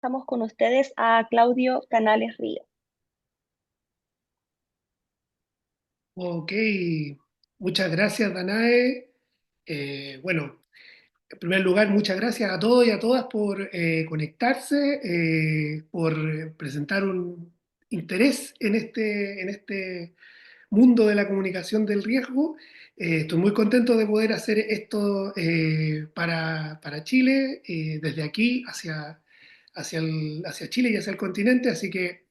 Estamos con ustedes a Claudio Canales Río. Ok, muchas gracias, Danae. Bueno, en primer lugar, muchas gracias a todos y a todas por conectarse, por presentar un interés en este mundo de la comunicación del riesgo. Estoy muy contento de poder hacer esto para Chile, desde aquí hacia Chile y hacia el continente, así que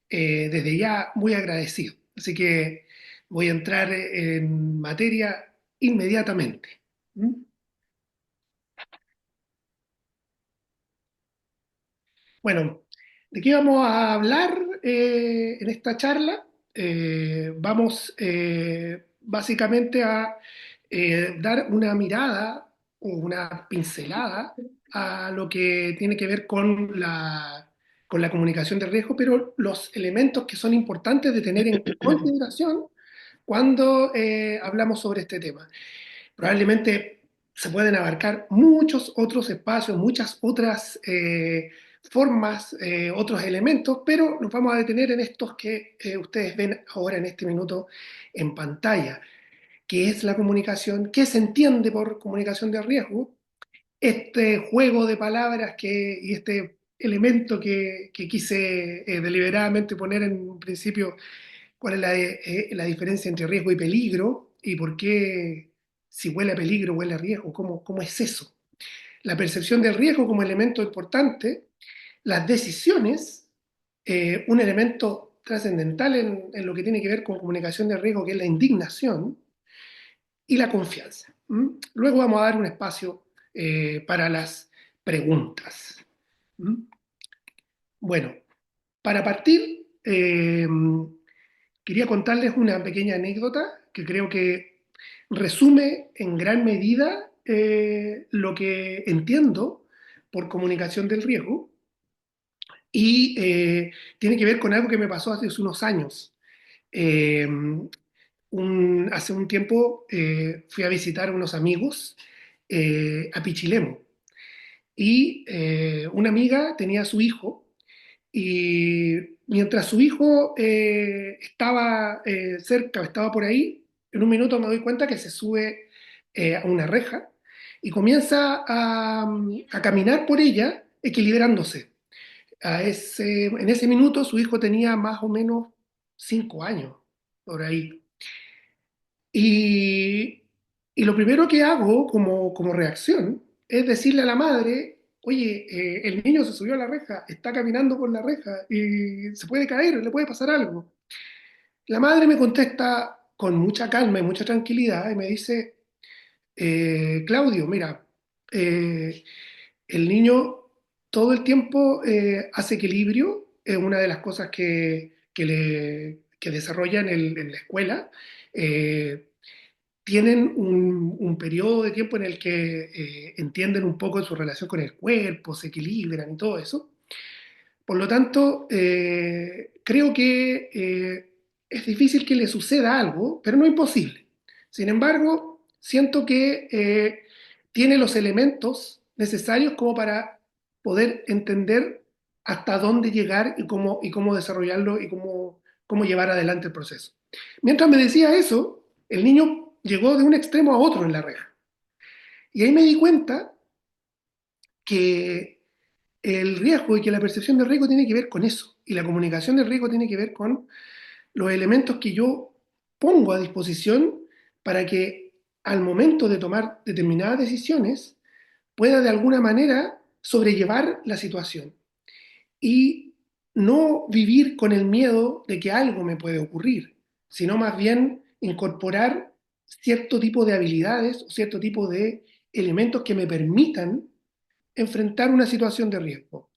desde ya muy agradecido. Así que voy a entrar en materia inmediatamente. ¿Mm? Bueno, ¿de qué vamos a hablar en esta charla? Vamos básicamente a dar una mirada o una pincelada a lo que tiene que ver con la comunicación de riesgo, pero los elementos que son importantes de tener en consideración cuando hablamos sobre este tema. Probablemente se pueden abarcar muchos otros espacios, muchas otras formas, otros elementos, pero nos vamos a detener en estos que ustedes ven ahora en este minuto en pantalla, que es la comunicación, qué se entiende por comunicación de riesgo, este juego de palabras y este elemento que quise deliberadamente poner en un principio, cuál es la diferencia entre riesgo y peligro y por qué si huele a peligro huele a riesgo, cómo es eso. La percepción del riesgo como elemento importante, las decisiones, un elemento trascendental en lo que tiene que ver con comunicación de riesgo, que es la indignación, y la confianza. ¿Mm? Luego vamos a dar un espacio para las preguntas. ¿Mm? Bueno, para partir, quería contarles una pequeña anécdota que creo que resume en gran medida lo que entiendo por comunicación del riesgo y tiene que ver con algo que me pasó hace unos años. Eh, Hace un tiempo fui a visitar a unos amigos a Pichilemu y una amiga tenía a su hijo y mientras su hijo estaba cerca, estaba por ahí, en un minuto me doy cuenta que se sube a una reja y comienza a caminar por ella equilibrándose. En ese minuto su hijo tenía más o menos 5 años, por ahí. Y, y lo primero que hago como reacción es decirle a la madre, oye, el niño se subió a la reja, está caminando por la reja y se puede caer, le puede pasar algo. La madre me contesta con mucha calma y mucha tranquilidad y me dice, Claudio, mira, eh, el niño todo el tiempo hace equilibrio, es una de las cosas que desarrolla en la escuela. Eh, Tienen un periodo de tiempo en el que entienden un poco su relación con el cuerpo, se equilibran y todo eso. Por lo tanto, creo que es difícil que le suceda algo, pero no imposible. Sin embargo, siento que tiene los elementos necesarios como para poder entender hasta dónde llegar y cómo desarrollarlo y cómo llevar adelante el proceso. Mientras me decía eso, el niño llegó de un extremo a otro en la reja. Y ahí me di cuenta que el riesgo y que la percepción del riesgo tiene que ver con eso. Y la comunicación del riesgo tiene que ver con los elementos que yo pongo a disposición para que al momento de tomar determinadas decisiones pueda de alguna manera sobrellevar la situación y no vivir con el miedo de que algo me puede ocurrir, sino más bien incorporar cierto tipo de habilidades o cierto tipo de elementos que me permitan enfrentar una situación de riesgo.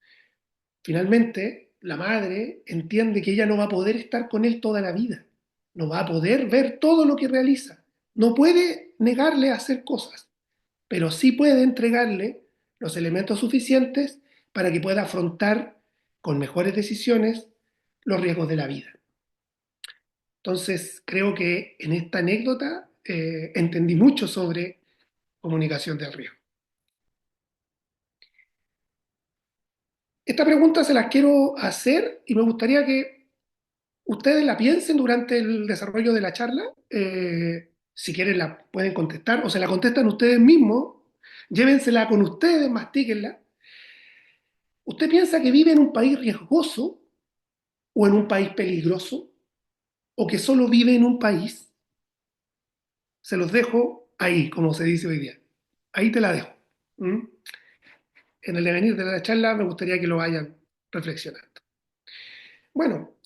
Finalmente, la madre entiende que ella no va a poder estar con él toda la vida, no va a poder ver todo lo que realiza, no puede negarle a hacer cosas, pero sí puede entregarle los elementos suficientes para que pueda afrontar con mejores decisiones los riesgos de la vida. Entonces, creo que en esta anécdota entendí mucho sobre comunicación del riesgo. Esta pregunta se las quiero hacer y me gustaría que ustedes la piensen durante el desarrollo de la charla. Si quieren la pueden contestar o se la contestan ustedes mismos. Llévensela con ustedes, mastíquenla. ¿Usted piensa que vive en un país riesgoso o en un país peligroso? ¿O que solo vive en un país? Se los dejo ahí, como se dice hoy día. Ahí te la dejo. ¿Mm? En el devenir de la charla me gustaría que lo vayan reflexionando. Bueno,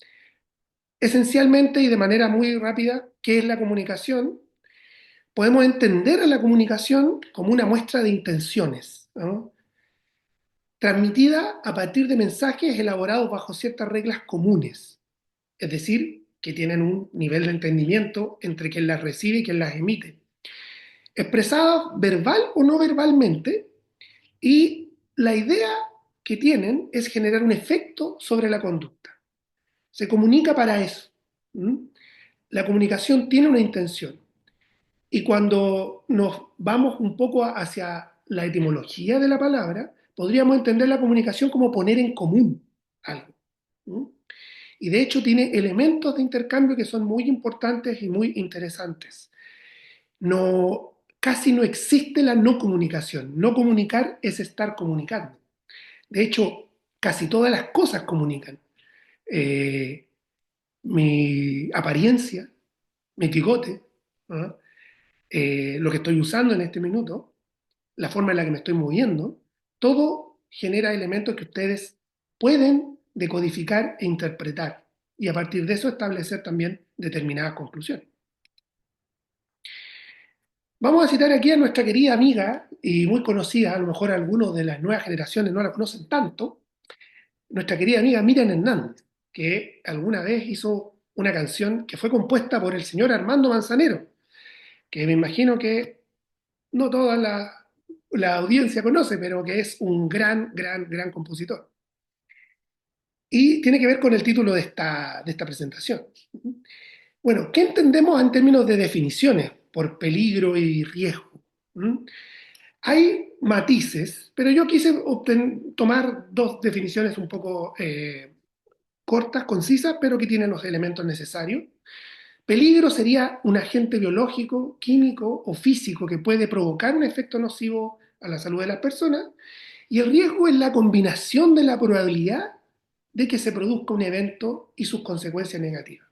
esencialmente y de manera muy rápida, ¿qué es la comunicación? Podemos entender a la comunicación como una muestra de intenciones, ¿no? Transmitida a partir de mensajes elaborados bajo ciertas reglas comunes, es decir, que tienen un nivel de entendimiento entre quien las recibe y quien las emite, expresadas verbal o no verbalmente, y la idea que tienen es generar un efecto sobre la conducta. Se comunica para eso. ¿Mm? La comunicación tiene una intención. Y cuando nos vamos un poco hacia la etimología de la palabra, podríamos entender la comunicación como poner en común algo. ¿Mm? Y de hecho tiene elementos de intercambio que son muy importantes y muy interesantes. No, casi no existe la no comunicación. No comunicar es estar comunicando. De hecho, casi todas las cosas comunican. Eh, mi apariencia, mi bigote, ¿no? Lo que estoy usando en este minuto, la forma en la que me estoy moviendo, todo genera elementos que ustedes pueden decodificar e interpretar y a partir de eso establecer también determinadas conclusiones. Vamos a citar aquí a nuestra querida amiga y muy conocida, a lo mejor algunos de las nuevas generaciones no la conocen tanto, nuestra querida amiga Miriam Hernández, que alguna vez hizo una canción que fue compuesta por el señor Armando Manzanero, que me imagino que no toda la audiencia conoce, pero que es un gran, gran, gran compositor. Y tiene que ver con el título de esta presentación. Bueno, ¿qué entendemos en términos de definiciones por peligro y riesgo? ¿Mm? Hay matices, pero yo quise tomar dos definiciones un poco cortas, concisas, pero que tienen los elementos necesarios. Peligro sería un agente biológico, químico o físico que puede provocar un efecto nocivo a la salud de las personas. Y el riesgo es la combinación de la probabilidad de que se produzca un evento y sus consecuencias negativas.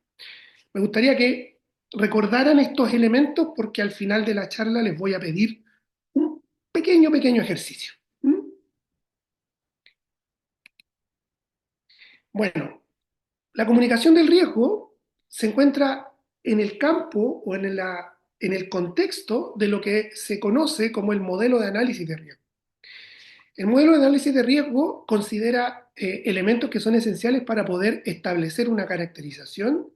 Me gustaría que recordaran estos elementos porque al final de la charla les voy a pedir un pequeño, pequeño ejercicio. ¿Mm? Bueno, la comunicación del riesgo se encuentra en el campo o en el contexto de lo que se conoce como el modelo de análisis de riesgo. El modelo de análisis de riesgo considera elementos que son esenciales para poder establecer una caracterización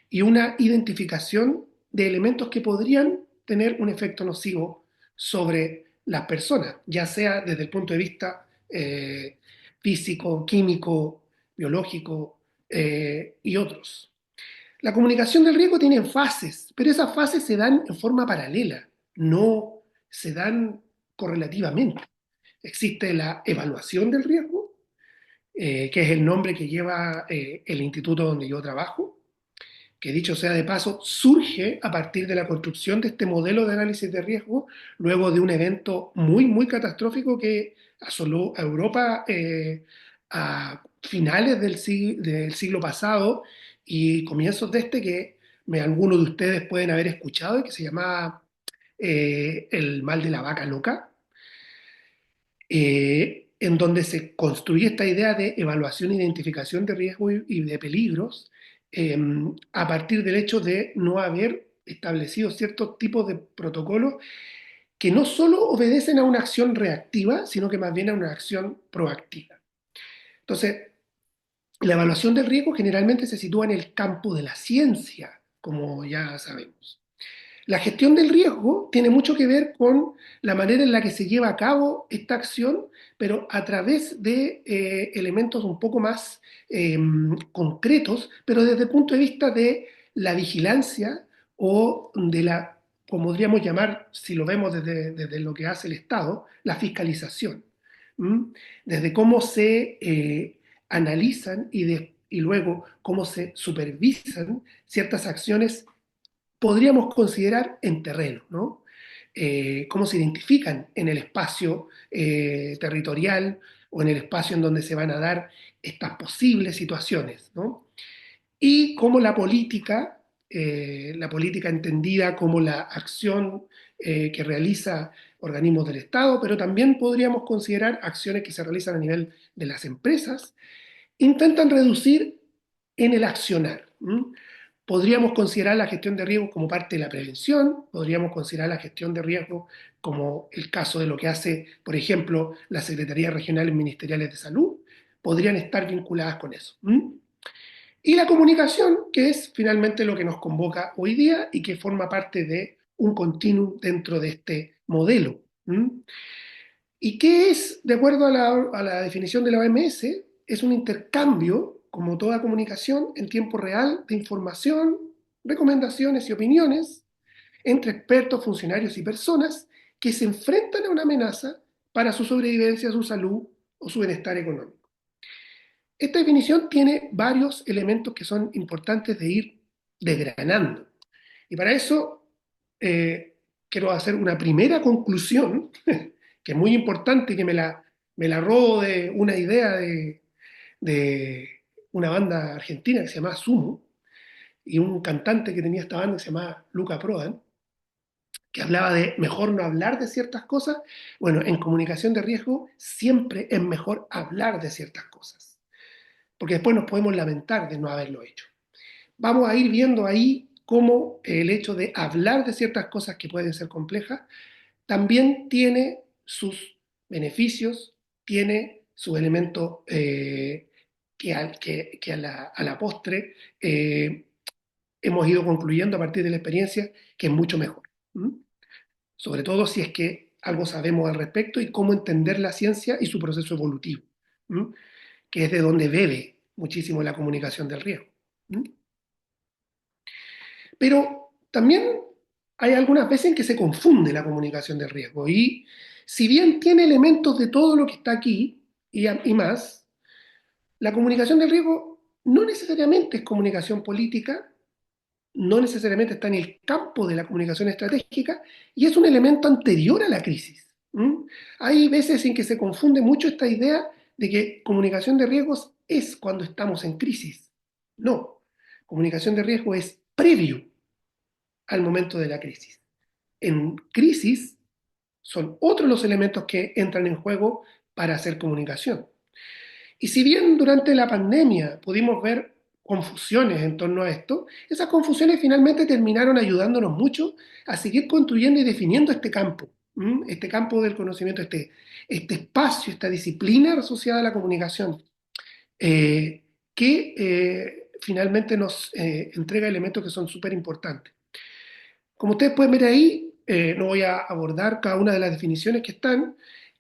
y una identificación de elementos que podrían tener un efecto nocivo sobre las personas, ya sea desde el punto de vista físico, químico, biológico y otros. La comunicación del riesgo tiene fases, pero esas fases se dan en forma paralela, no se dan correlativamente. Existe la evaluación del riesgo, que es el nombre que lleva el instituto donde yo trabajo, que dicho sea de paso, surge a partir de la construcción de este modelo de análisis de riesgo, luego de un evento muy, muy catastrófico que asoló a Europa a finales del siglo pasado y comienzos de este, que algunos de ustedes pueden haber escuchado, y que se llamaba el mal de la vaca loca, en donde se construye esta idea de evaluación e identificación de riesgos y de peligros eh, a partir del hecho de no haber establecido ciertos tipos de protocolos que no solo obedecen a una acción reactiva, sino que más bien a una acción proactiva. Entonces, la evaluación del riesgo generalmente se sitúa en el campo de la ciencia, como ya sabemos. La gestión del riesgo tiene mucho que ver con la manera en la que se lleva a cabo esta acción, pero a través de elementos un poco más concretos, pero desde el punto de vista de la vigilancia o de la, como podríamos llamar, si lo vemos desde lo que hace el Estado, la fiscalización. ¿m? Desde cómo se analizan y luego cómo se supervisan ciertas acciones, podríamos considerar en terreno, ¿no? Cómo se identifican en el espacio territorial o en el espacio en donde se van a dar estas posibles situaciones, ¿no? Y cómo la política entendida como la acción que realiza organismos del Estado, pero también podríamos considerar acciones que se realizan a nivel de las empresas, intentan reducir en el accionar. ¿M? Podríamos considerar la gestión de riesgos como parte de la prevención, podríamos considerar la gestión de riesgos como el caso de lo que hace, por ejemplo, las Secretarías Regionales Ministeriales de Salud, podrían estar vinculadas con eso. ¿M? Y la comunicación, que es finalmente lo que nos convoca hoy día y que forma parte de un continuum dentro de este modelo. ¿M? ¿Y qué es, de acuerdo a la definición de la OMS? Es un intercambio, como toda comunicación, en tiempo real de información, recomendaciones y opiniones entre expertos, funcionarios y personas que se enfrentan a una amenaza para su sobrevivencia, su salud o su bienestar económico. Esta definición tiene varios elementos que son importantes de ir desgranando. Y para eso quiero hacer una primera conclusión, que es muy importante, que me la robo de una idea de una banda argentina que se llama Sumo, y un cantante que tenía esta banda que se llamaba Luca Prodan, que hablaba de mejor no hablar de ciertas cosas. Bueno, en comunicación de riesgo siempre es mejor hablar de ciertas cosas, porque después nos podemos lamentar de no haberlo hecho. Vamos a ir viendo ahí cómo el hecho de hablar de ciertas cosas que pueden ser complejas también tiene sus beneficios, tiene su elemento que a la postre hemos ido concluyendo a partir de la experiencia que es mucho mejor. ¿Mm? Sobre todo si es que algo sabemos al respecto y cómo entender la ciencia y su proceso evolutivo, ¿Mm? Que es de donde bebe muchísimo la comunicación del riesgo. ¿Mm? Pero también hay algunas veces en que se confunde la comunicación de riesgo y si bien tiene elementos de todo lo que está aquí y más, la comunicación de riesgo no necesariamente es comunicación política, no necesariamente está en el campo de la comunicación estratégica y es un elemento anterior a la crisis. ¿Mm? Hay veces en que se confunde mucho esta idea de que comunicación de riesgos es cuando estamos en crisis. No, comunicación de riesgo es previo al momento de la crisis. En crisis son otros los elementos que entran en juego para hacer comunicación. Y si bien durante la pandemia pudimos ver confusiones en torno a esto, esas confusiones finalmente terminaron ayudándonos mucho a seguir construyendo y definiendo este campo, este campo del conocimiento, este espacio, esta disciplina asociada a la comunicación, que finalmente nos entrega elementos que son súper importantes. Como ustedes pueden ver ahí, no voy a abordar cada una de las definiciones que están.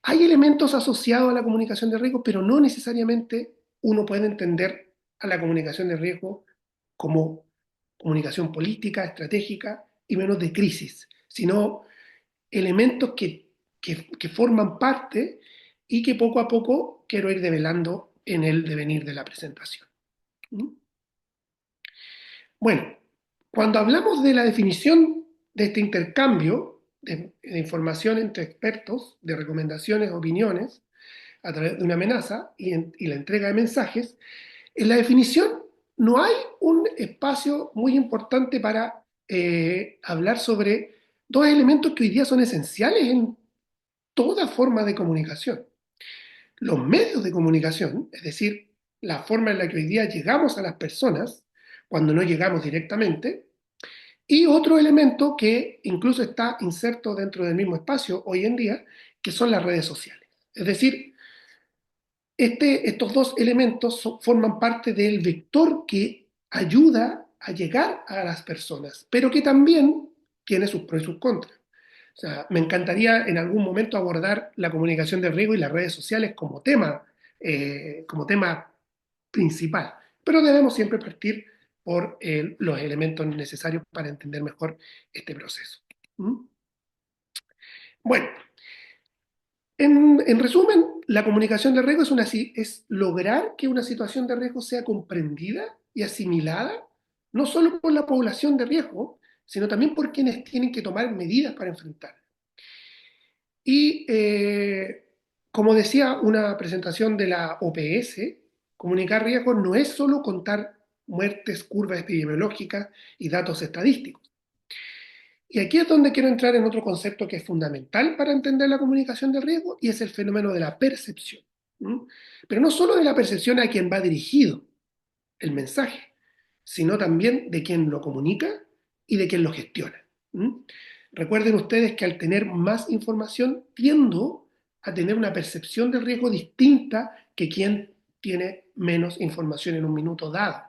Hay elementos asociados a la comunicación de riesgo, pero no necesariamente uno puede entender a la comunicación de riesgo como comunicación política, estratégica y menos de crisis, sino elementos que forman parte y que poco a poco quiero ir develando en el devenir de la presentación. ¿Mm? Bueno, cuando hablamos de la definición de este intercambio de información entre expertos, de recomendaciones, opiniones, a través de una amenaza y la entrega de mensajes, en la definición no hay un espacio muy importante para hablar sobre dos elementos que hoy día son esenciales en toda forma de comunicación. Los medios de comunicación, es decir, la forma en la que hoy día llegamos a las personas, cuando no llegamos directamente, y otro elemento que incluso está inserto dentro del mismo espacio hoy en día, que son las redes sociales. Es decir, estos dos elementos forman parte del vector que ayuda a llegar a las personas, pero que también tiene sus pros y sus contras. O sea, me encantaría en algún momento abordar la comunicación de riesgo y las redes sociales como tema principal, pero debemos siempre partir por los elementos necesarios para entender mejor este proceso. ¿Mm? Bueno, en resumen, la comunicación de riesgo es lograr que una situación de riesgo sea comprendida y asimilada, no solo por la población de riesgo, sino también por quienes tienen que tomar medidas para enfrentar. Y como decía una presentación de la OPS, comunicar riesgos no es solo contar muertes, curvas epidemiológicas y datos estadísticos. Y aquí es donde quiero entrar en otro concepto que es fundamental para entender la comunicación de riesgo y es el fenómeno de la percepción. ¿Mm? Pero no solo de la percepción a quien va dirigido el mensaje, sino también de quien lo comunica y de quien lo gestiona. ¿Mm? Recuerden ustedes que al tener más información tiendo a tener una percepción del riesgo distinta que quien tiene menos información en un minuto dado.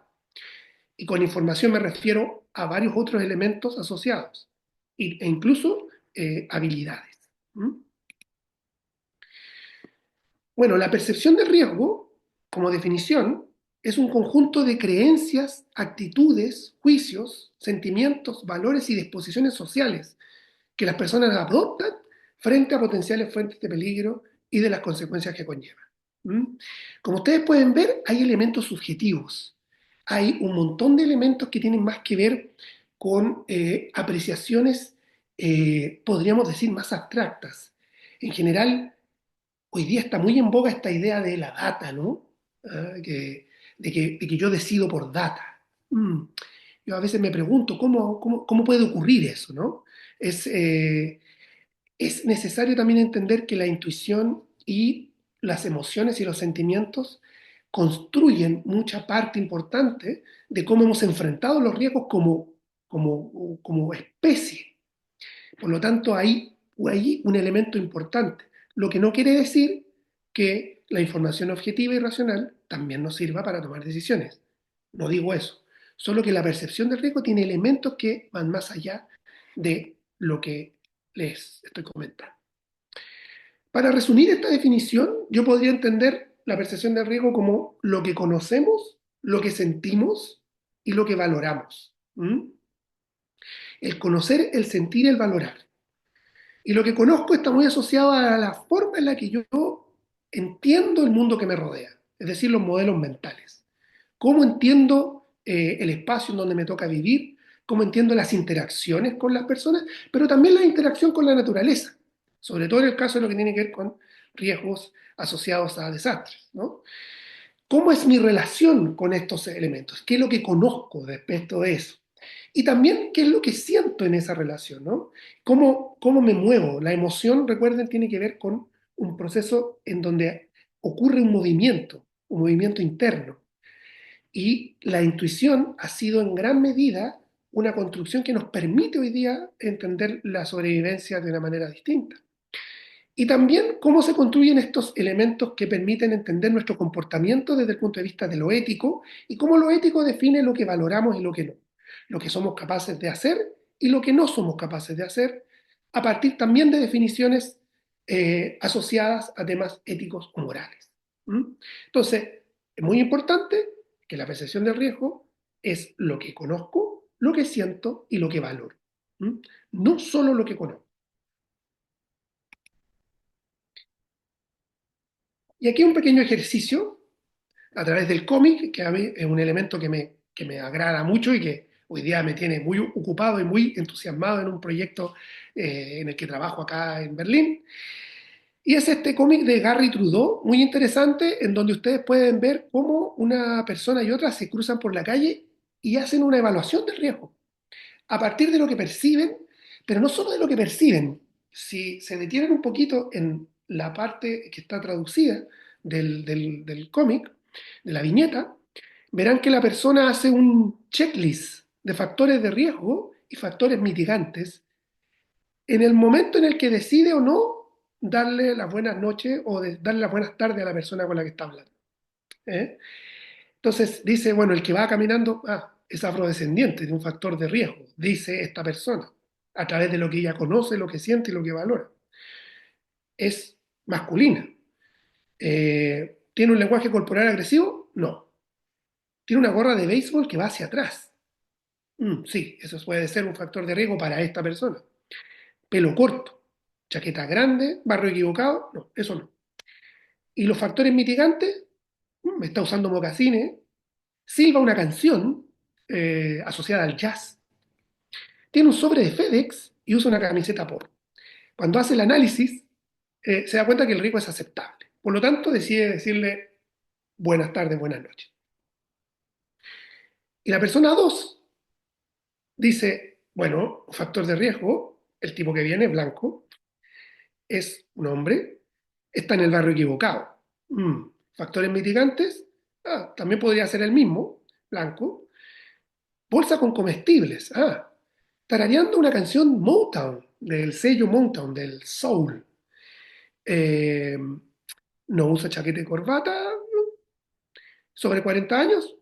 Y con información me refiero a varios otros elementos asociados e incluso habilidades. ¿Mm? Bueno, la percepción de riesgo, como definición, es un conjunto de creencias, actitudes, juicios, sentimientos, valores y disposiciones sociales que las personas adoptan frente a potenciales fuentes de peligro y de las consecuencias que conllevan. ¿Mm? Como ustedes pueden ver, hay elementos subjetivos. Hay un montón de elementos que tienen más que ver con apreciaciones, podríamos decir, más abstractas. En general, hoy día está muy en boga esta idea de la data, ¿no? Ah, de que yo decido por data. Mm. Yo a veces me pregunto cómo puede ocurrir eso, ¿no? Es, eh, es necesario también entender que la intuición y las emociones y los sentimientos construyen mucha parte importante de cómo hemos enfrentado los riesgos como especie. Por lo tanto, hay un elemento importante, lo que no quiere decir que la información objetiva y racional también nos sirva para tomar decisiones. No digo eso, solo que la percepción del riesgo tiene elementos que van más allá de lo que les estoy comentando. Para resumir esta definición, yo podría entender la percepción del riesgo como lo que conocemos, lo que sentimos y lo que valoramos. ¿Mm? El conocer, el sentir, el valorar. Y lo que conozco está muy asociado a la forma en la que yo entiendo el mundo que me rodea, es decir, los modelos mentales. Cómo entiendo el espacio en donde me toca vivir, cómo entiendo las interacciones con las personas, pero también la interacción con la naturaleza, sobre todo en el caso de lo que tiene que ver con riesgos asociados a desastres, ¿no? ¿Cómo es mi relación con estos elementos? ¿Qué es lo que conozco respecto de eso? Y también, ¿qué es lo que siento en esa relación? ¿No? ¿Cómo me muevo? La emoción, recuerden, tiene que ver con un proceso en donde ocurre un movimiento interno. Y la intuición ha sido en gran medida una construcción que nos permite hoy día entender la sobrevivencia de una manera distinta. Y también cómo se construyen estos elementos que permiten entender nuestro comportamiento desde el punto de vista de lo ético y cómo lo ético define lo que valoramos y lo que no, lo que somos capaces de hacer y lo que no somos capaces de hacer, a partir también de definiciones asociadas a temas éticos o morales. ¿Mm? Entonces, es muy importante que la percepción del riesgo es lo que conozco, lo que siento y lo que valoro. ¿Mm? No solo lo que conozco. Y aquí un pequeño ejercicio a través del cómic, que a mí es un elemento que me agrada mucho y que hoy día me tiene muy ocupado y muy entusiasmado en un proyecto en el que trabajo acá en Berlín. Y es este cómic de Gary Trudeau, muy interesante, en donde ustedes pueden ver cómo una persona y otra se cruzan por la calle y hacen una evaluación del riesgo a partir de lo que perciben, pero no solo de lo que perciben. Si se detienen un poquito en la parte que está traducida del cómic, de la viñeta, verán que la persona hace un checklist de factores de riesgo y factores mitigantes en el momento en el que decide o no darle las buenas noches o darle las buenas tardes a la persona con la que está hablando. ¿Eh? Entonces dice, bueno, el que va caminando, es afrodescendiente, de un factor de riesgo, dice esta persona, a través de lo que ella conoce, lo que siente y lo que valora. Es masculina. ¿Tiene un lenguaje corporal agresivo? No. ¿Tiene una gorra de béisbol que va hacia atrás? Sí, eso puede ser un factor de riesgo para esta persona. Pelo corto, chaqueta grande, barro equivocado, no, eso no. Y los factores mitigantes, está usando mocasines, silba una canción asociada al jazz, tiene un sobre de FedEx y usa una camiseta Polo. Cuando hace el análisis, se da cuenta que el riesgo es aceptable. Por lo tanto, decide decirle buenas tardes, buenas noches. Y la persona 2 dice, bueno, factor de riesgo, el tipo que viene, blanco, es un hombre, está en el barrio equivocado. Mm. Factores mitigantes, también podría ser el mismo, blanco. Bolsa con comestibles, tarareando una canción Motown, del sello Motown, del soul. Eh, no usa chaqueta y corbata, sobre 40 años.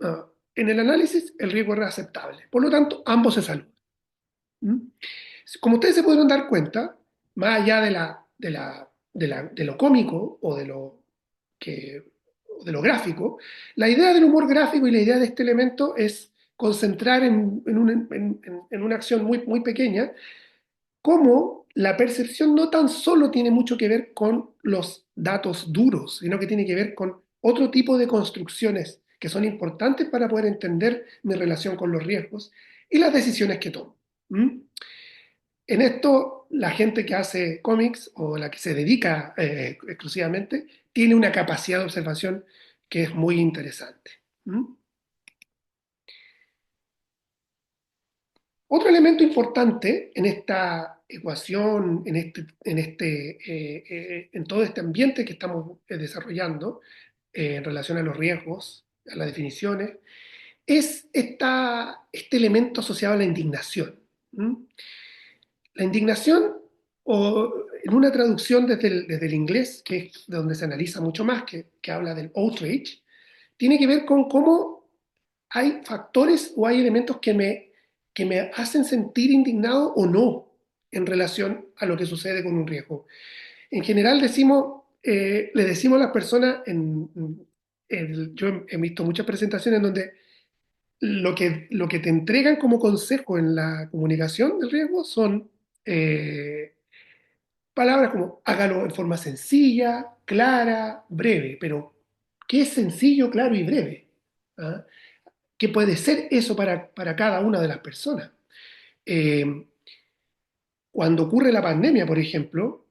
En el análisis, el riesgo era aceptable. Por lo tanto, ambos se saludan. ¿Mm? Como ustedes se podrán dar cuenta, más allá de lo cómico que, o de lo gráfico, la idea del humor gráfico y la idea de este elemento es concentrar en una acción muy, muy pequeña cómo la percepción no tan solo tiene mucho que ver con los datos duros, sino que tiene que ver con otro tipo de construcciones que son importantes para poder entender mi relación con los riesgos y las decisiones que tomo. ¿Mm? En esto, la gente que hace cómics o la que se dedica exclusivamente tiene una capacidad de observación que es muy interesante. ¿Mm? Otro elemento importante en esta ecuación, en todo este ambiente que estamos desarrollando en relación a los riesgos, a las definiciones, es este elemento asociado a la indignación. ¿Mm? La indignación, o en una traducción desde el inglés, que es de donde se analiza mucho más, que habla del outrage, tiene que ver con cómo hay factores o hay elementos que me hacen sentir indignado o no en relación a lo que sucede con un riesgo. En general le decimos a las personas, yo he visto muchas presentaciones en donde lo que te entregan como consejo en la comunicación del riesgo son palabras como hágalo en forma sencilla, clara, breve, pero ¿qué es sencillo, claro y breve? ¿Ah? ¿Qué puede ser eso para cada una de las personas? Eh, Cuando ocurre la pandemia, por ejemplo,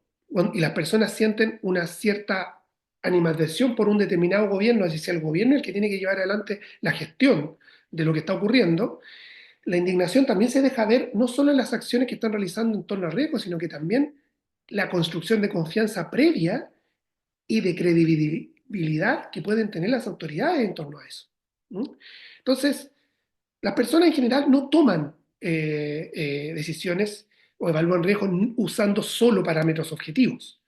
y las personas sienten una cierta animadversión por un determinado gobierno, así sea el gobierno el que tiene que llevar adelante la gestión de lo que está ocurriendo, la indignación también se deja ver no solo en las acciones que están realizando en torno al riesgo, sino que también la construcción de confianza previa y de credibilidad que pueden tener las autoridades en torno a eso. ¿Mm? Entonces, las personas en general no toman decisiones o evalúan riesgos usando solo parámetros objetivos.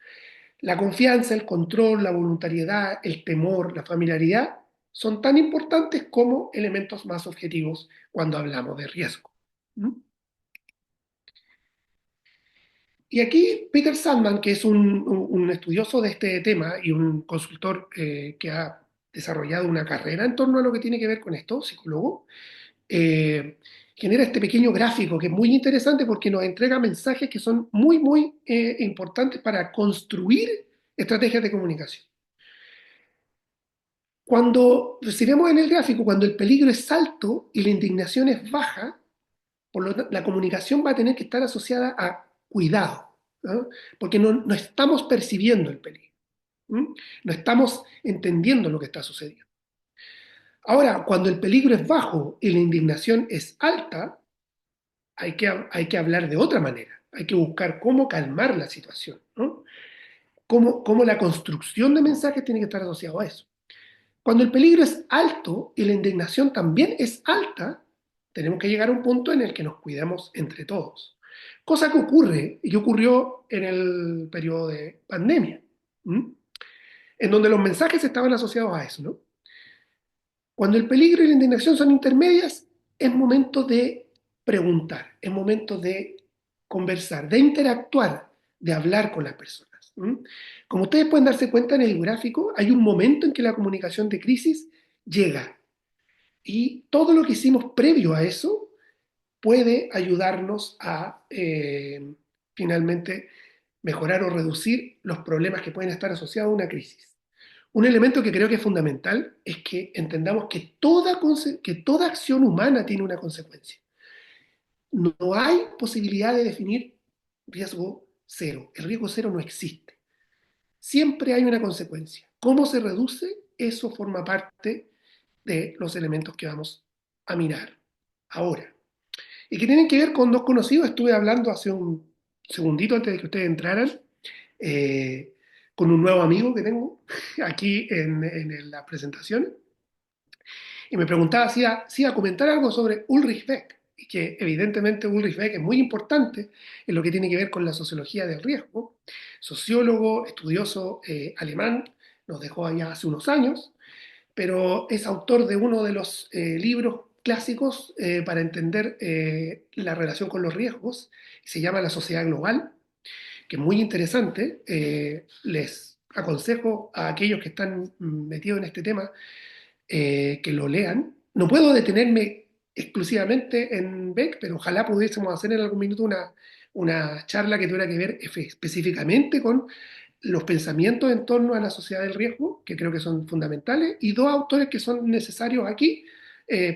La confianza, el control, la voluntariedad, el temor, la familiaridad son tan importantes como elementos más objetivos cuando hablamos de riesgo. ¿Mm? Y aquí Peter Sandman, que es un estudioso de este tema y un consultor que ha desarrollado una carrera en torno a lo que tiene que ver con esto, psicólogo, eh, genera este pequeño gráfico que es muy interesante porque nos entrega mensajes que son muy, muy importantes para construir estrategias de comunicación. Si vemos en el gráfico, cuando el peligro es alto y la indignación es baja, la comunicación va a tener que estar asociada a cuidado, ¿no? Porque no estamos percibiendo el peligro, ¿no? No estamos entendiendo lo que está sucediendo. Ahora, cuando el peligro es bajo y la indignación es alta, hay que hablar de otra manera, hay que buscar cómo calmar la situación, ¿no? Cómo la construcción de mensajes tiene que estar asociado a eso. Cuando el peligro es alto y la indignación también es alta, tenemos que llegar a un punto en el que nos cuidemos entre todos. Cosa que ocurre y que ocurrió en el periodo de pandemia, ¿m? En donde los mensajes estaban asociados a eso, ¿no? Cuando el peligro y la indignación son intermedias, es momento de preguntar, es momento de conversar, de interactuar, de hablar con las personas. ¿M? Como ustedes pueden darse cuenta en el gráfico, hay un momento en que la comunicación de crisis llega y todo lo que hicimos previo a eso puede ayudarnos a finalmente mejorar o reducir los problemas que pueden estar asociados a una crisis. Un elemento que creo que es fundamental es que entendamos que que toda acción humana tiene una consecuencia. No hay posibilidad de definir riesgo cero. El riesgo cero no existe. Siempre hay una consecuencia. ¿Cómo se reduce? Eso forma parte de los elementos que vamos a mirar ahora. Y que tienen que ver con dos conocidos. Estuve hablando hace un segundito antes de que ustedes entraran, eh, con un nuevo amigo que tengo aquí en la presentación, y me preguntaba si iba a comentar algo sobre Ulrich Beck, y que evidentemente Ulrich Beck es muy importante en lo que tiene que ver con la sociología del riesgo, sociólogo, estudioso alemán, nos dejó allá hace unos años, pero es autor de uno de los libros clásicos para entender la relación con los riesgos, se llama La Sociedad Global, que es muy interesante. Les aconsejo a aquellos que están metidos en este tema que lo lean. No puedo detenerme exclusivamente en Beck, pero ojalá pudiésemos hacer en algún minuto una charla que tuviera que ver específicamente con los pensamientos en torno a la sociedad del riesgo, que creo que son fundamentales, y dos autores que son necesarios aquí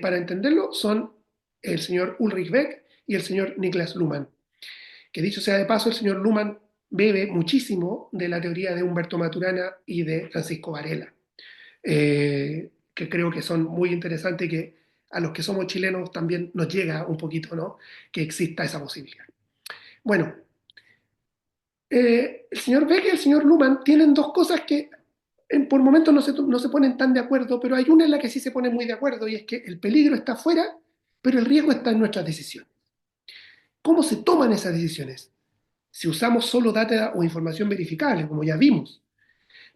para entenderlo son el señor Ulrich Beck y el señor Niklas Luhmann, que dicho sea de paso, el señor Luhmann bebe muchísimo de la teoría de Humberto Maturana y de Francisco Varela, que creo que son muy interesantes y que a los que somos chilenos también nos llega un poquito, ¿no? Que exista esa posibilidad. Bueno, el señor Beck y el señor Luhmann tienen dos cosas que por momentos no se ponen tan de acuerdo, pero hay una en la que sí se ponen muy de acuerdo y es que el peligro está afuera, pero el riesgo está en nuestras decisiones. ¿Cómo se toman esas decisiones? Si usamos solo data o información verificable, como ya vimos.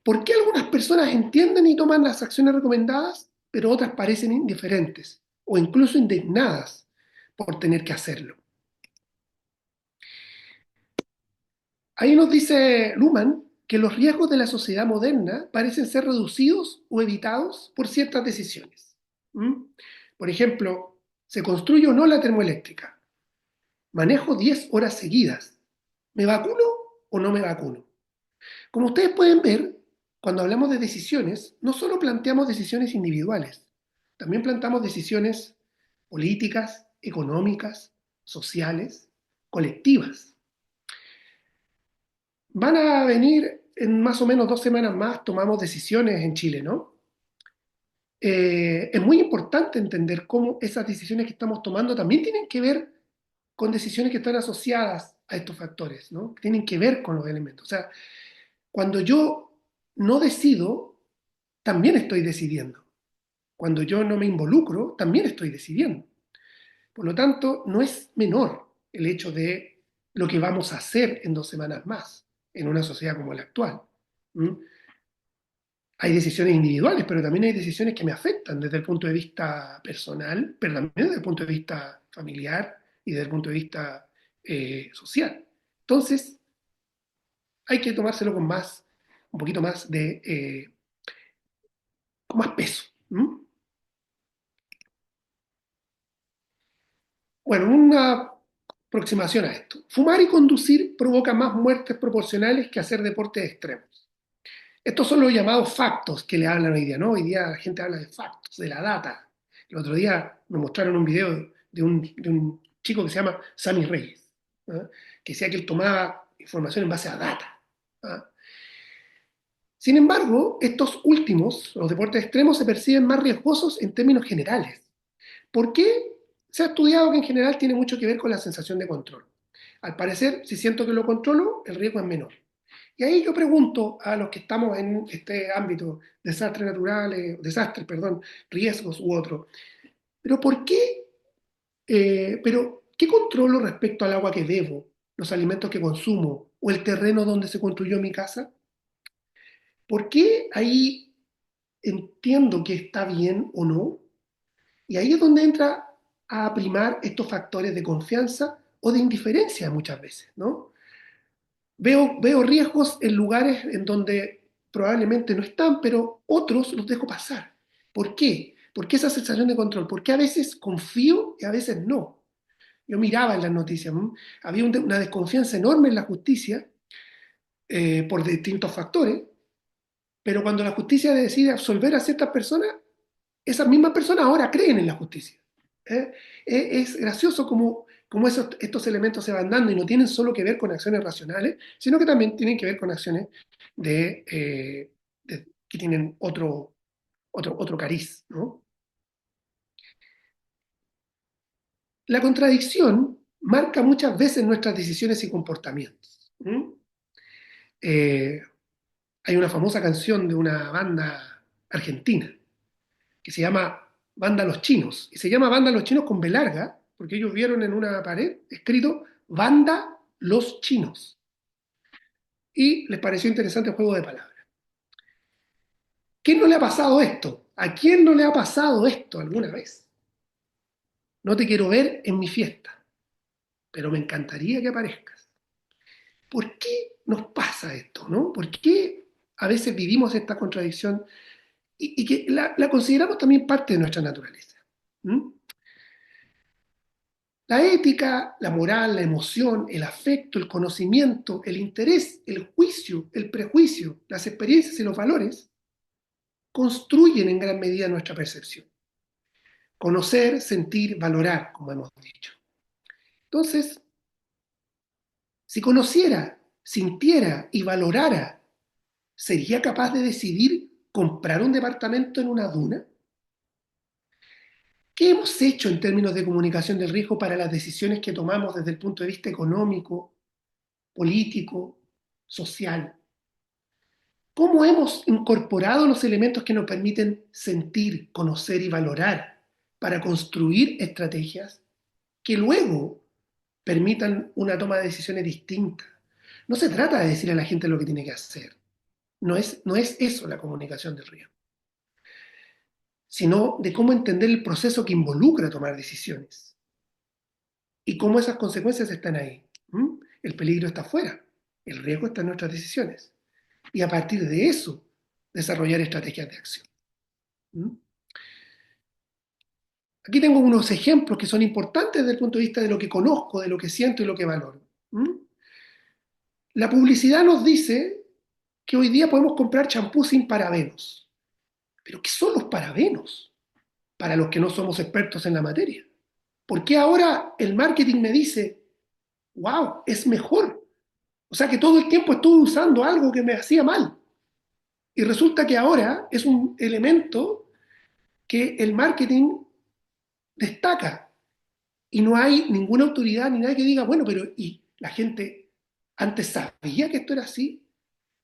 ¿Por qué algunas personas entienden y toman las acciones recomendadas, pero otras parecen indiferentes o incluso indignadas por tener que hacerlo? Ahí nos dice Luhmann que los riesgos de la sociedad moderna parecen ser reducidos o evitados por ciertas decisiones. ¿Mm? Por ejemplo, ¿se construye o no la termoeléctrica? ¿Manejo 10 horas seguidas? ¿Me vacuno o no me vacuno? Como ustedes pueden ver, cuando hablamos de decisiones, no solo planteamos decisiones individuales, también planteamos decisiones políticas, económicas, sociales, colectivas. Van a venir en más o menos 2 semanas más, tomamos decisiones en Chile, ¿no? Es muy importante entender cómo esas decisiones que estamos tomando también tienen que ver con decisiones que están asociadas a estos factores, ¿no? Tienen que ver con los elementos. O sea, cuando yo no decido, también estoy decidiendo. Cuando yo no me involucro, también estoy decidiendo. Por lo tanto, no es menor el hecho de lo que vamos a hacer en 2 semanas más en una sociedad como la actual. ¿Mm? Hay decisiones individuales, pero también hay decisiones que me afectan desde el punto de vista personal, pero también desde el punto de vista familiar y desde el punto de vista social. Entonces, hay que tomárselo con más, un poquito más con más peso. ¿Mm? Bueno, una aproximación a esto. Fumar y conducir provoca más muertes proporcionales que hacer deportes extremos. Estos son los llamados factos que le hablan hoy día, ¿no? Hoy día la gente habla de factos, de la data. El otro día me mostraron un video de un chico que se llama Sammy Reyes, ¿ah? Que decía que él tomaba información en base a data. ¿Ah? Sin embargo, estos últimos, los deportes extremos, se perciben más riesgosos en términos generales. ¿Por qué? Se ha estudiado que en general tiene mucho que ver con la sensación de control. Al parecer, si siento que lo controlo, el riesgo es menor. Y ahí yo pregunto a los que estamos en este ámbito, desastres naturales, desastres, perdón, riesgos u otros, pero ¿por qué? Pero ¿qué controlo respecto al agua que bebo, los alimentos que consumo o el terreno donde se construyó mi casa? ¿Por qué ahí entiendo que está bien o no? Y ahí es donde entra a primar estos factores de confianza o de indiferencia muchas veces, ¿no? Veo riesgos en lugares en donde probablemente no están, pero otros los dejo pasar. ¿Por qué? ¿Por qué esa sensación de control? Porque a veces confío y a veces no. Yo miraba en las noticias, había una desconfianza enorme en la justicia por distintos factores, Pero cuando la justicia decide absolver a ciertas personas, esas mismas personas ahora creen en la justicia. ¿Eh? Es gracioso como estos elementos se van dando y no tienen solo que ver con acciones racionales, sino que también tienen que ver con acciones que tienen otro cariz, ¿no? La contradicción marca muchas veces nuestras decisiones y comportamientos. ¿Mm? Eh, Hay una famosa canción de una banda argentina que se llama Banda Los Chinos. Y se llama Banda Los Chinos con B larga, porque ellos vieron en una pared escrito Banda Los Chinos. Y les pareció interesante el juego de palabras. ¿Quién no le ha pasado esto? ¿A quién no le ha pasado esto alguna vez? No te quiero ver en mi fiesta, pero me encantaría que aparezcas. ¿Por qué nos pasa esto? ¿No? ¿Por qué a veces vivimos esta contradicción y que la consideramos también parte de nuestra naturaleza? ¿Mm? La ética, la moral, la emoción, el afecto, el conocimiento, el interés, el juicio, el prejuicio, las experiencias y los valores construyen en gran medida nuestra percepción. Conocer, sentir, valorar, como hemos dicho. Entonces, si conociera, sintiera y valorara, ¿sería capaz de decidir comprar un departamento en una duna? ¿Qué hemos hecho en términos de comunicación del riesgo para las decisiones que tomamos desde el punto de vista económico, político, social? ¿Cómo hemos incorporado los elementos que nos permiten sentir, conocer y valorar para construir estrategias que luego permitan una toma de decisiones distinta? No se trata de decir a la gente lo que tiene que hacer. No es eso la comunicación del riesgo, sino de cómo entender el proceso que involucra tomar decisiones y cómo esas consecuencias están ahí. ¿Mm? El peligro está afuera, el riesgo está en nuestras decisiones. Y a partir de eso, desarrollar estrategias de acción. ¿Mm? Aquí tengo unos ejemplos que son importantes desde el punto de vista de lo que conozco, de lo que siento y lo que valoro. ¿Mm? La publicidad nos dice que hoy día podemos comprar champú sin parabenos. ¿Pero qué son los parabenos para los que no somos expertos en la materia? ¿Por qué ahora el marketing me dice, wow, es mejor? O sea que todo el tiempo estuve usando algo que me hacía mal. Y resulta que ahora es un elemento que el marketing destaca. Y no hay ninguna autoridad ni nadie que diga, bueno, pero ¿y la gente antes sabía que esto era así?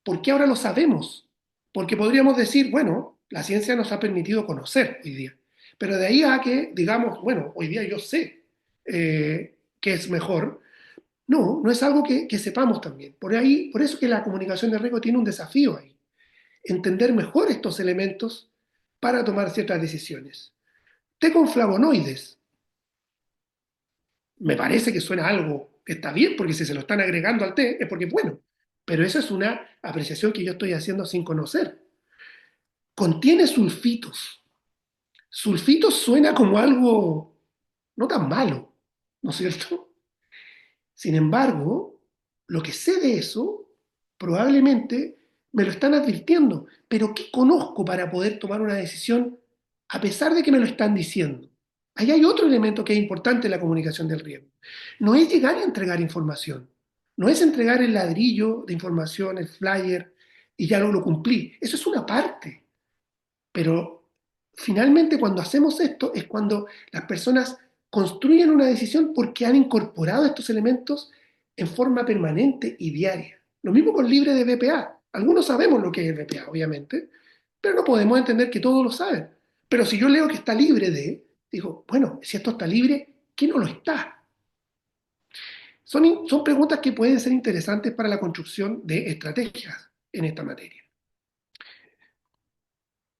¿Por qué ahora lo sabemos? Porque podríamos decir, bueno, la ciencia nos ha permitido conocer hoy día. Pero de ahí a que digamos, bueno, hoy día yo sé que es mejor, no es algo que sepamos también. Por eso que la comunicación de riesgo tiene un desafío ahí. Entender mejor estos elementos para tomar ciertas decisiones. Té con flavonoides. Me parece que suena algo que está bien, porque si se lo están agregando al té es porque es bueno. Pero esa es una apreciación que yo estoy haciendo sin conocer. Contiene sulfitos. Sulfitos suena como algo no tan malo, ¿no es cierto? Sin embargo, lo que sé de eso, probablemente me lo están advirtiendo, pero ¿qué conozco para poder tomar una decisión a pesar de que me lo están diciendo? Ahí hay otro elemento que es importante en la comunicación del riesgo. No es llegar a entregar información, no es entregar el ladrillo de información, el flyer, y ya lo cumplí. Eso es una parte, pero finalmente cuando hacemos esto es cuando las personas construyen una decisión porque han incorporado estos elementos en forma permanente y diaria. Lo mismo con libre de BPA. Algunos sabemos lo que es el BPA, obviamente, pero no podemos entender que todos lo saben. Pero si yo leo que está libre de, digo, bueno, si esto está libre, ¿qué no lo está? Son preguntas que pueden ser interesantes para la construcción de estrategias en esta materia.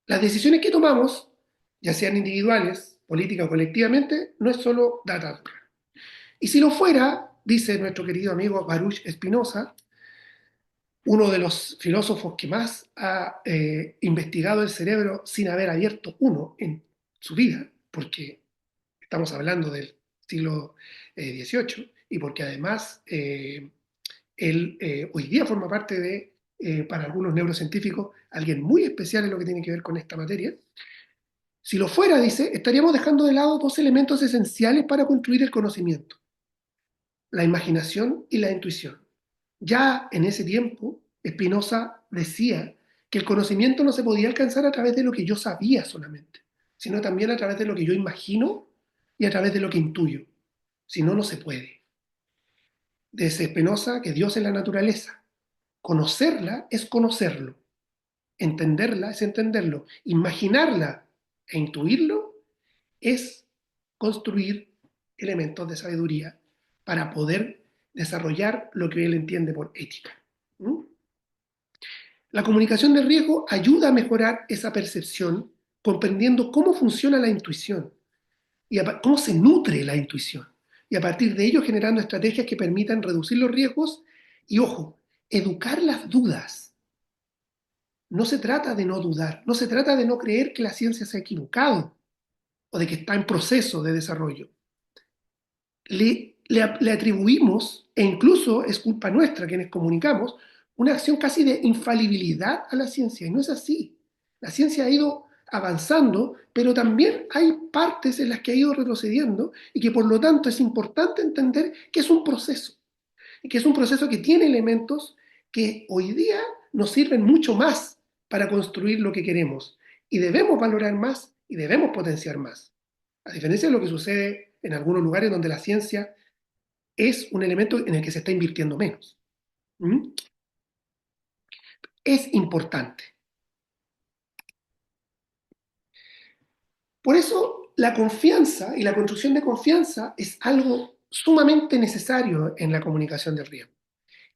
Las decisiones que tomamos, ya sean individuales, políticas o colectivamente, no es solo data dura. Y si lo fuera, dice nuestro querido amigo Baruch Spinoza, uno de los filósofos que más ha investigado el cerebro sin haber abierto uno en su vida, porque estamos hablando del siglo XVIII, y porque además él hoy día forma parte de para algunos neurocientíficos, alguien muy especial en lo que tiene que ver con esta materia. Si lo fuera, dice, estaríamos dejando de lado dos elementos esenciales para construir el conocimiento: la imaginación y la intuición. Ya en ese tiempo, Spinoza decía que el conocimiento no se podía alcanzar a través de lo que yo sabía solamente, sino también a través de lo que yo imagino y a través de lo que intuyo. Si no, no se puede. Dice Spinoza que Dios es la naturaleza. Conocerla es conocerlo. Entenderla es entenderlo. Imaginarla e intuirlo es construir elementos de sabiduría para poder desarrollar lo que él entiende por ética. ¿Mm? La comunicación de riesgo ayuda a mejorar esa percepción, comprendiendo cómo funciona la intuición y cómo se nutre la intuición. Y a partir de ello generando estrategias que permitan reducir los riesgos y, ojo, educar las dudas. No se trata de no dudar, no se trata de no creer que la ciencia se ha equivocado o de que está en proceso de desarrollo. Le atribuimos, e incluso es culpa nuestra quienes comunicamos, una acción casi de infalibilidad a la ciencia, y no es así. La ciencia ha ido avanzando, pero también hay partes en las que ha ido retrocediendo y que por lo tanto es importante entender que es un proceso, y que es un proceso que tiene elementos que hoy día nos sirven mucho más para construir lo que queremos, y debemos valorar más y debemos potenciar más. A diferencia de lo que sucede en algunos lugares donde la ciencia es un elemento en el que se está invirtiendo menos. ¿Mm? Es importante. Por eso la confianza y la construcción de confianza es algo sumamente necesario en la comunicación del riesgo.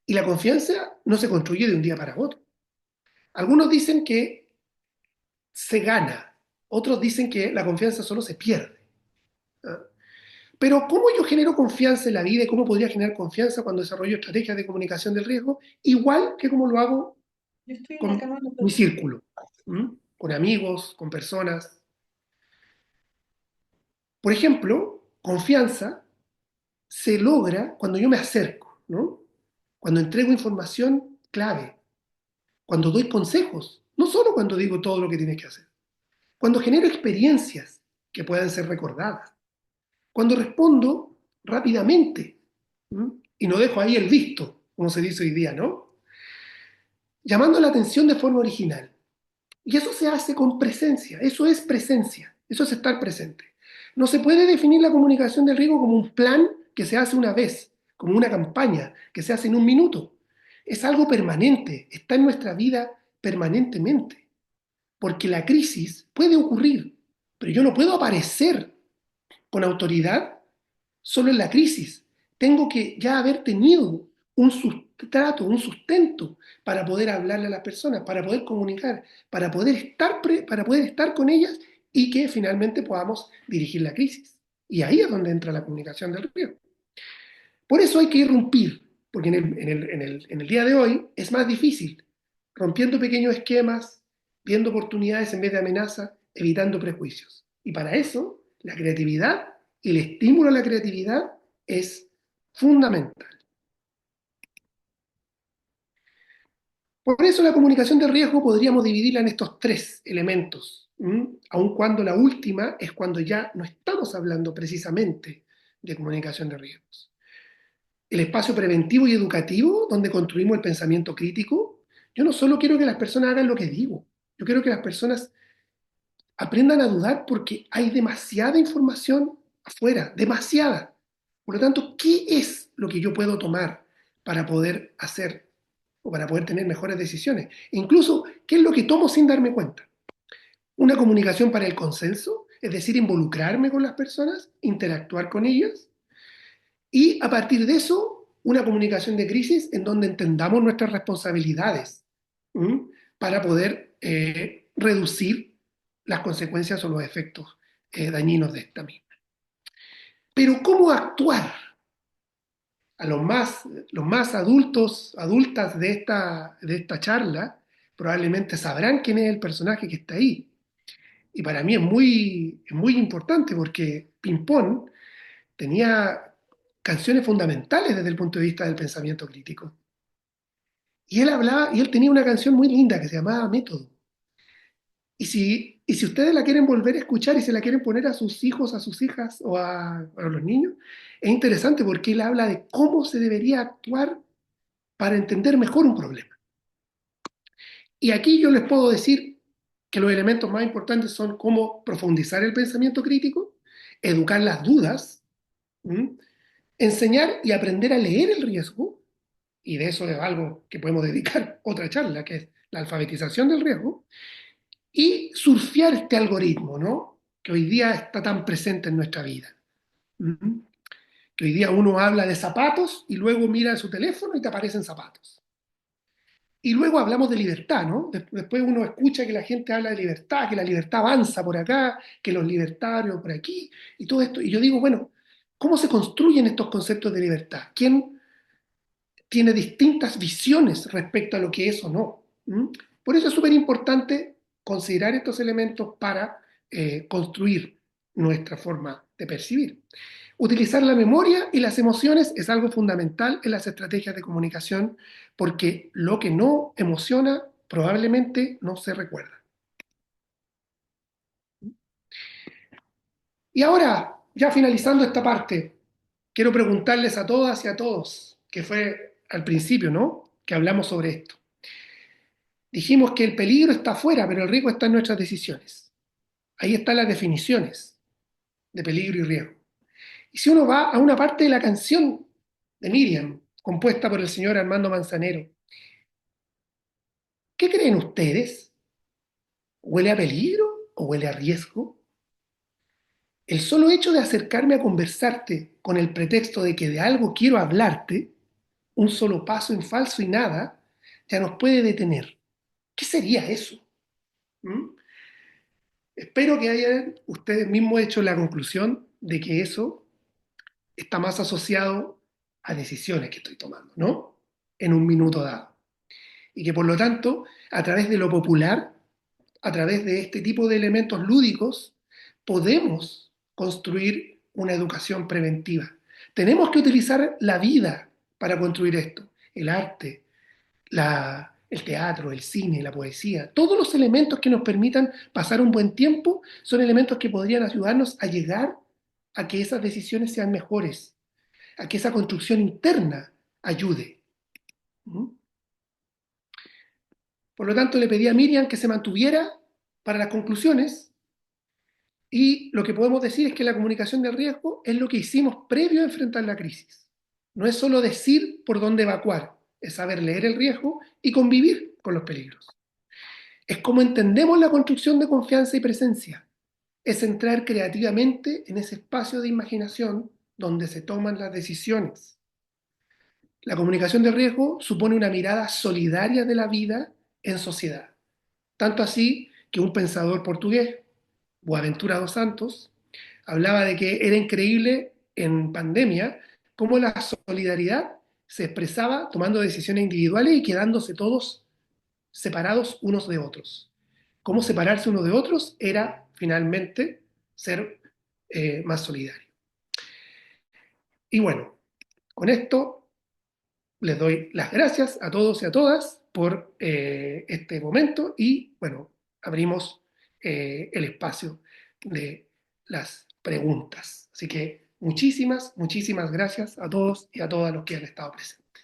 Y la confianza no se construye de un día para otro. Algunos dicen que se gana, otros dicen que la confianza solo se pierde. ¿Ah? Pero ¿cómo yo genero confianza en la vida y cómo podría generar confianza cuando desarrollo estrategias de comunicación del riesgo? Igual que como lo hago Yo estoy en la con cama, no mi puedo. círculo, ¿m? Con amigos, con personas. Por ejemplo, confianza se logra cuando yo me acerco, ¿no? Cuando entrego información clave, cuando doy consejos, no solo cuando digo todo lo que tienes que hacer, cuando genero experiencias que puedan ser recordadas, cuando respondo rápidamente, ¿m? Y no dejo ahí el visto, como se dice hoy día, ¿no? Llamando la atención de forma original. Y eso se hace con presencia, eso es presencia, eso es estar presente. No se puede definir la comunicación del riesgo como un plan que se hace una vez, como una campaña que se hace en un minuto. Es algo permanente, está en nuestra vida permanentemente, porque la crisis puede ocurrir, pero yo no puedo aparecer con autoridad solo en la crisis. Tengo que ya haber tenido un sustrato, un sustento para poder hablarle a las personas, para poder comunicar, para poder estar con ellas y que finalmente podamos dirigir la crisis. Y ahí es donde entra la comunicación del riesgo. Por eso hay que irrumpir, porque en el día de hoy es más difícil, rompiendo pequeños esquemas, viendo oportunidades en vez de amenazas, evitando prejuicios. Y para eso, la creatividad y el estímulo a la creatividad es fundamental. Por eso la comunicación de riesgo podríamos dividirla en estos tres elementos, aun cuando la última es cuando ya no estamos hablando precisamente de comunicación de riesgos. El espacio preventivo y educativo, donde construimos el pensamiento crítico. Yo no solo quiero que las personas hagan lo que digo, yo quiero que las personas aprendan a dudar porque hay demasiada información afuera, demasiada. Por lo tanto, ¿qué es lo que yo puedo tomar para poder hacer o para poder tener mejores decisiones? E incluso, ¿qué es lo que tomo sin darme cuenta? Una comunicación para el consenso, es decir, involucrarme con las personas, interactuar con ellas, y a partir de eso, una comunicación de crisis en donde entendamos nuestras responsabilidades, ¿m? Para poder reducir las consecuencias o los efectos dañinos de esta misma. Pero ¿cómo actuar? A los más adultos, adultas de esta charla, probablemente sabrán quién es el personaje que está ahí. Y para mí es muy importante porque Pimpón tenía canciones fundamentales desde el punto de vista del pensamiento crítico. Y él hablaba, y él tenía una canción muy linda que se llamaba Método. Y si ustedes la quieren volver a escuchar y se la quieren poner a sus hijos, a sus hijas o a los niños, es interesante porque él habla de cómo se debería actuar para entender mejor un problema. Y aquí yo les puedo decir que los elementos más importantes son cómo profundizar el pensamiento crítico, educar las dudas, ¿m? Enseñar y aprender a leer el riesgo, y de eso es algo que podemos dedicar otra charla, que es la alfabetización del riesgo, y surfear este algoritmo, ¿no? Que hoy día está tan presente en nuestra vida. ¿Mm? Que hoy día uno habla de zapatos y luego mira su teléfono y te aparecen zapatos. Y luego hablamos de libertad, ¿no? Después uno escucha que la gente habla de libertad, que la libertad avanza por acá, que los libertarios por aquí, y todo esto. Y yo digo, bueno, ¿cómo se construyen estos conceptos de libertad? ¿Quién tiene distintas visiones respecto a lo que es o no? ¿Mm? Por eso es súper importante considerar estos elementos para construir nuestra forma de percibir. Utilizar la memoria y las emociones es algo fundamental en las estrategias de comunicación porque lo que no emociona probablemente no se recuerda. Y ahora, ya finalizando esta parte, quiero preguntarles a todas y a todos, que fue al principio, ¿no? Que hablamos sobre esto. Dijimos que el peligro está afuera, pero el riesgo está en nuestras decisiones. Ahí están las definiciones de peligro y riesgo. Y si uno va a una parte de la canción de Miriam, compuesta por el señor Armando Manzanero, ¿qué creen ustedes? ¿Huele a peligro o huele a riesgo? El solo hecho de acercarme a conversarte con el pretexto de que de algo quiero hablarte, un solo paso en falso y nada, ya nos puede detener. ¿Qué sería eso? ¿Mm? Espero que hayan ustedes mismos hecho la conclusión de que eso está más asociado a decisiones que estoy tomando, ¿no? En un minuto dado. Y que por lo tanto, a través de lo popular, a través de este tipo de elementos lúdicos, podemos construir una educación preventiva. Tenemos que utilizar la vida para construir esto, el arte, el teatro, el cine, la poesía, todos los elementos que nos permitan pasar un buen tiempo son elementos que podrían ayudarnos a llegar a que esas decisiones sean mejores, a que esa construcción interna ayude. ¿Mm? Por lo tanto, le pedí a Miriam que se mantuviera para las conclusiones y lo que podemos decir es que la comunicación del riesgo es lo que hicimos previo a enfrentar la crisis. No es solo decir por dónde evacuar, es saber leer el riesgo y convivir con los peligros. Es como entendemos la construcción de confianza y presencia. Es entrar creativamente en ese espacio de imaginación donde se toman las decisiones. La comunicación de riesgo supone una mirada solidaria de la vida en sociedad. Tanto así que un pensador portugués, Boaventura dos Santos, hablaba de que era increíble en pandemia cómo la solidaridad se expresaba tomando decisiones individuales y quedándose todos separados unos de otros. Cómo separarse unos de otros era finalmente ser más solidario. Y bueno, con esto les doy las gracias a todos y a todas por este momento y bueno, abrimos el espacio de las preguntas. Así que muchísimas, muchísimas gracias a todos y a todas los que han estado presentes.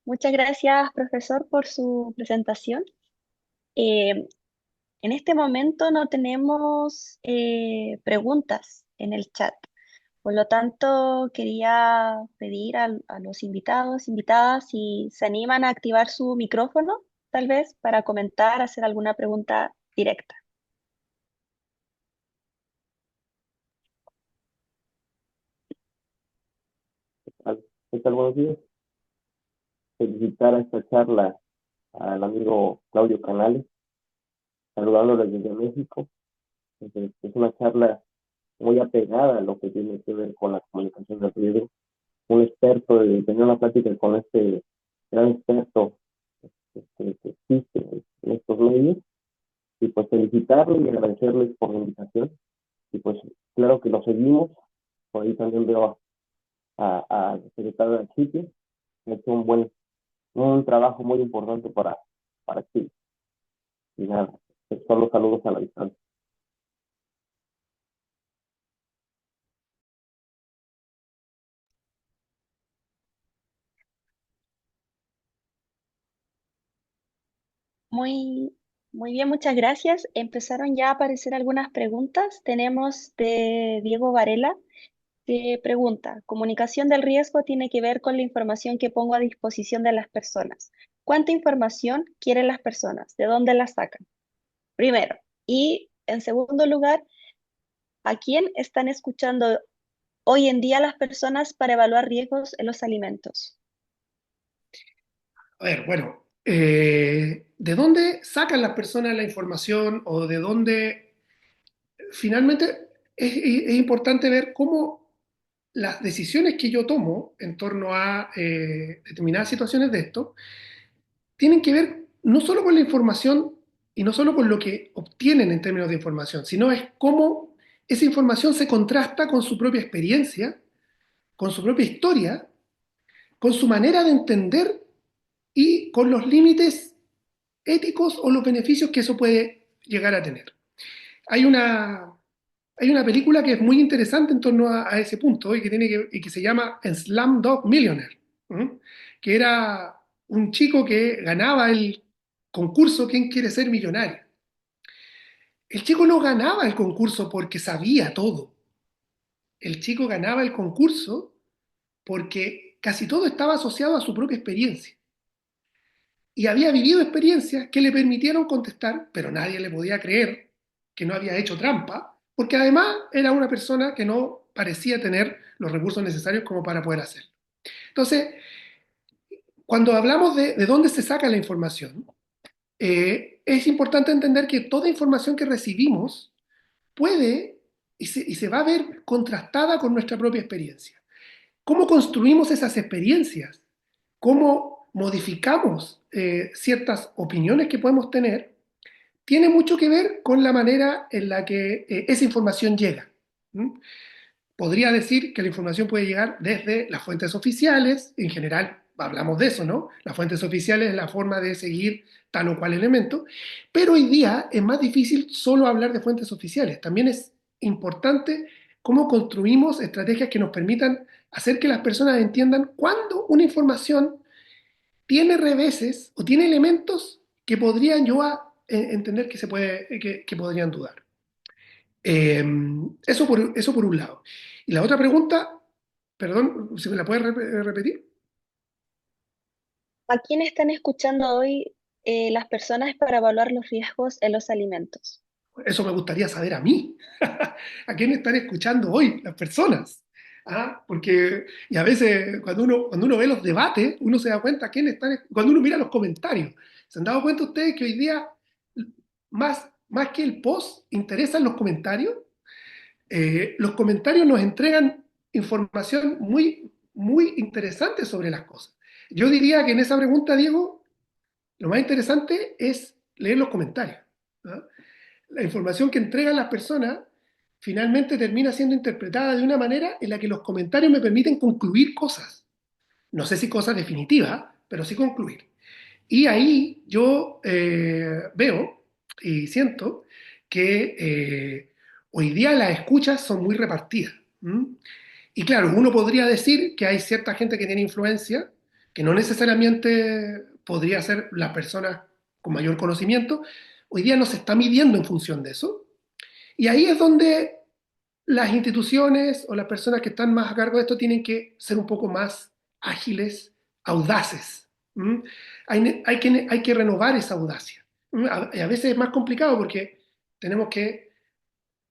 Muchas gracias, profesor, por su presentación. Eh, en este momento no tenemos preguntas en el chat. Por lo tanto, quería pedir a los invitados, invitadas, si se animan a activar su micrófono, tal vez, para comentar, hacer alguna pregunta directa. ¿Qué tal? Buenos días. Felicitar a esta charla al amigo Claudio Canales, saludándole desde México. Es una charla muy apegada a lo que tiene que ver con la comunicación del riesgo. Un experto, tenía una plática con este gran experto que existe en estos medios, y pues felicitarlo y agradecerles por la invitación. Y pues claro que lo seguimos, por ahí también veo a la secretaria de Chique, ha hecho un trabajo muy importante para Chile. Y nada, solo saludos a la distancia. Muy, muy bien, muchas gracias. Empezaron ya a aparecer algunas preguntas. Tenemos de Diego Varela que pregunta, comunicación del riesgo tiene que ver con la información que pongo a disposición de las personas. ¿Cuánta información quieren las personas? ¿De dónde la sacan? Primero. Y en segundo lugar, ¿a quién están escuchando hoy en día las personas para evaluar riesgos en los alimentos? A ver, bueno, ¿de dónde sacan las personas la información o de dónde finalmente es importante ver cómo las decisiones que yo tomo en torno a determinadas situaciones de esto tienen que ver no solo con la información y no solo con lo que obtienen en términos de información, sino es cómo esa información se contrasta con su propia experiencia, con su propia historia, con su manera de entender y con los límites éticos o los beneficios que eso puede llegar a tener. Hay una, hay una película que es muy interesante en torno a ese punto y que se llama Slumdog Millionaire, ¿m? Que era un chico que ganaba el concurso ¿Quién quiere ser millonario? El chico no ganaba el concurso porque sabía todo. El chico ganaba el concurso porque casi todo estaba asociado a su propia experiencia. Y había vivido experiencias que le permitieron contestar, pero nadie le podía creer que no había hecho trampa, porque además era una persona que no parecía tener los recursos necesarios como para poder hacerlo. Entonces, cuando hablamos de dónde se saca la información, es importante entender que toda información que recibimos puede y se va a ver contrastada con nuestra propia experiencia. ¿Cómo construimos esas experiencias? ¿Cómo modificamos ciertas opiniones que podemos tener? Tiene mucho que ver con la manera en la que esa información llega. ¿Mm? Podría decir que la información puede llegar desde las fuentes oficiales, en general hablamos de eso, ¿no? Las fuentes oficiales es la forma de seguir tal o cual elemento, pero hoy día es más difícil solo hablar de fuentes oficiales. También es importante cómo construimos estrategias que nos permitan hacer que las personas entiendan cuándo una información tiene reveses o tiene elementos que podrían yo entender que, que podrían dudar. Eso por un lado. Y la otra pregunta, perdón, si me la puedes repetir. ¿A quién están escuchando hoy las personas para evaluar los riesgos en los alimentos? Eso me gustaría saber a mí. ¿A quién están escuchando hoy las personas? ¿Ah? Porque, y a veces cuando uno ve los debates, uno se da cuenta a quién están, cuando uno mira los comentarios, ¿se han dado cuenta ustedes que hoy día, más que el post, interesan los comentarios? Los comentarios nos entregan información muy interesante sobre las cosas. Yo diría que en esa pregunta, Diego, lo más interesante es leer los comentarios, ¿no? La información que entregan las personas finalmente termina siendo interpretada de una manera en la que los comentarios me permiten concluir cosas. No sé si cosas definitivas, pero sí concluir. Y ahí yo veo y siento que hoy día las escuchas son muy repartidas. ¿M? Y claro, uno podría decir que hay cierta gente que tiene influencia, que no necesariamente podría ser la persona con mayor conocimiento. Hoy día no se está midiendo en función de eso. Y ahí es donde las instituciones o las personas que están más a cargo de esto tienen que ser un poco más ágiles, audaces. ¿M? Hay que renovar esa audacia. ¿M? Y a veces es más complicado porque tenemos que,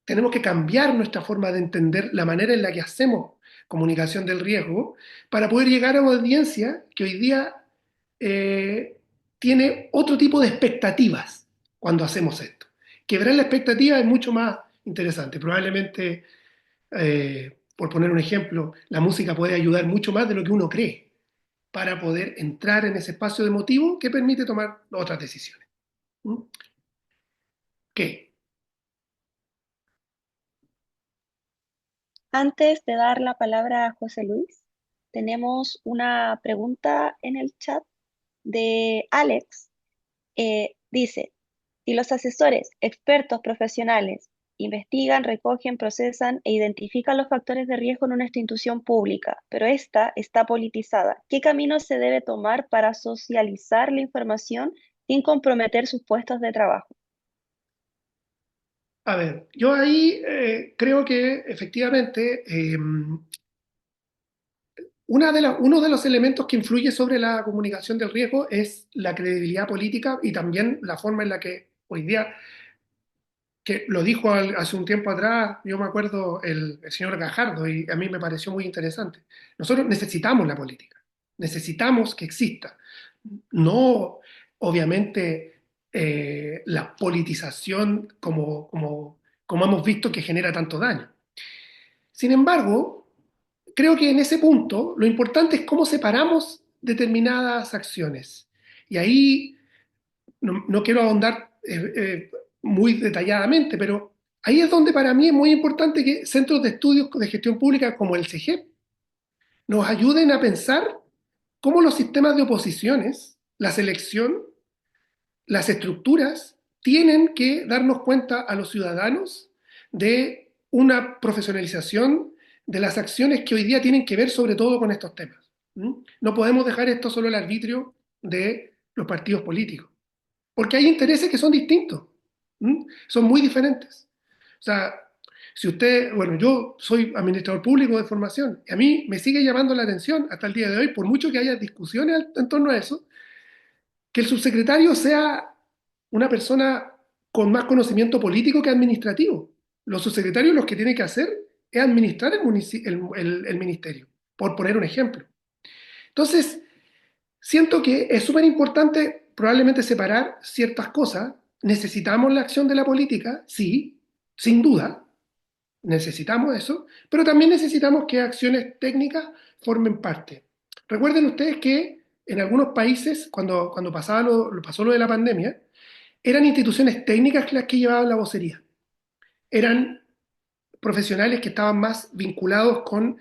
tenemos que cambiar nuestra forma de entender la manera en la que hacemos comunicación del riesgo para poder llegar a una audiencia que hoy día eh, tiene otro tipo de expectativas cuando hacemos esto. Quebrar la expectativa es mucho más interesante. Probablemente por poner un ejemplo, la música puede ayudar mucho más de lo que uno cree para poder entrar en ese espacio de motivo que permite tomar otras decisiones. ¿Mm? ¿Qué? Antes de dar la palabra a José Luis, tenemos una pregunta en el chat de Alex. Dice, si los asesores, expertos profesionales, investigan, recogen, procesan e identifican los factores de riesgo en una institución pública, pero esta está politizada, ¿qué camino se debe tomar para socializar la información sin comprometer sus puestos de trabajo? A ver, yo ahí creo que efectivamente uno de los elementos que influye sobre la comunicación del riesgo es la credibilidad política y también la forma en la que hoy día, que lo dijo hace un tiempo atrás, yo me acuerdo el señor Gajardo y a mí me pareció muy interesante. Nosotros necesitamos la política, necesitamos que exista. No, obviamente, la politización como hemos visto que genera tanto daño. Sin embargo, creo que en ese punto lo importante es cómo separamos determinadas acciones. Y ahí no quiero ahondar muy detalladamente, pero ahí es donde para mí es muy importante que centros de estudios de gestión pública como el CEGEP nos ayuden a pensar cómo los sistemas de oposiciones, la selección, las estructuras tienen que darnos cuenta a los ciudadanos de una profesionalización de las acciones que hoy día tienen que ver sobre todo con estos temas. ¿Mm? No podemos dejar esto solo al arbitrio de los partidos políticos, porque hay intereses que son distintos, ¿Mm? Son muy diferentes. O sea, si usted, bueno, yo soy administrador público de formación, y a mí me sigue llamando la atención hasta el día de hoy, por mucho que haya discusiones en torno a eso, que el subsecretario sea una persona con más conocimiento político que administrativo. Los subsecretarios lo que tienen que hacer es administrar el ministerio, por poner un ejemplo. Entonces, siento que es súper importante probablemente separar ciertas cosas. Necesitamos la acción de la política, sí, sin duda, necesitamos eso, pero también necesitamos que acciones técnicas formen parte. Recuerden ustedes que en algunos países, cuando pasó lo de la pandemia, eran instituciones técnicas las que llevaban la vocería. Eran profesionales que estaban más vinculados con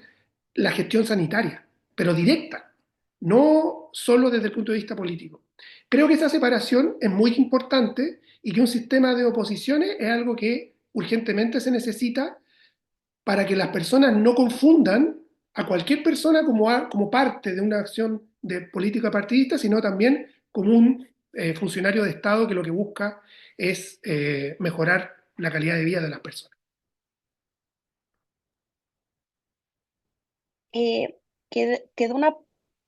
la gestión sanitaria, pero directa, no solo desde el punto de vista político. Creo que esa separación es muy importante y que un sistema de oposiciones es algo que urgentemente se necesita para que las personas no confundan a cualquier persona como parte de una acción de política partidista, sino también como un funcionario de Estado que lo que busca es mejorar la calidad de vida de las personas. Quedó una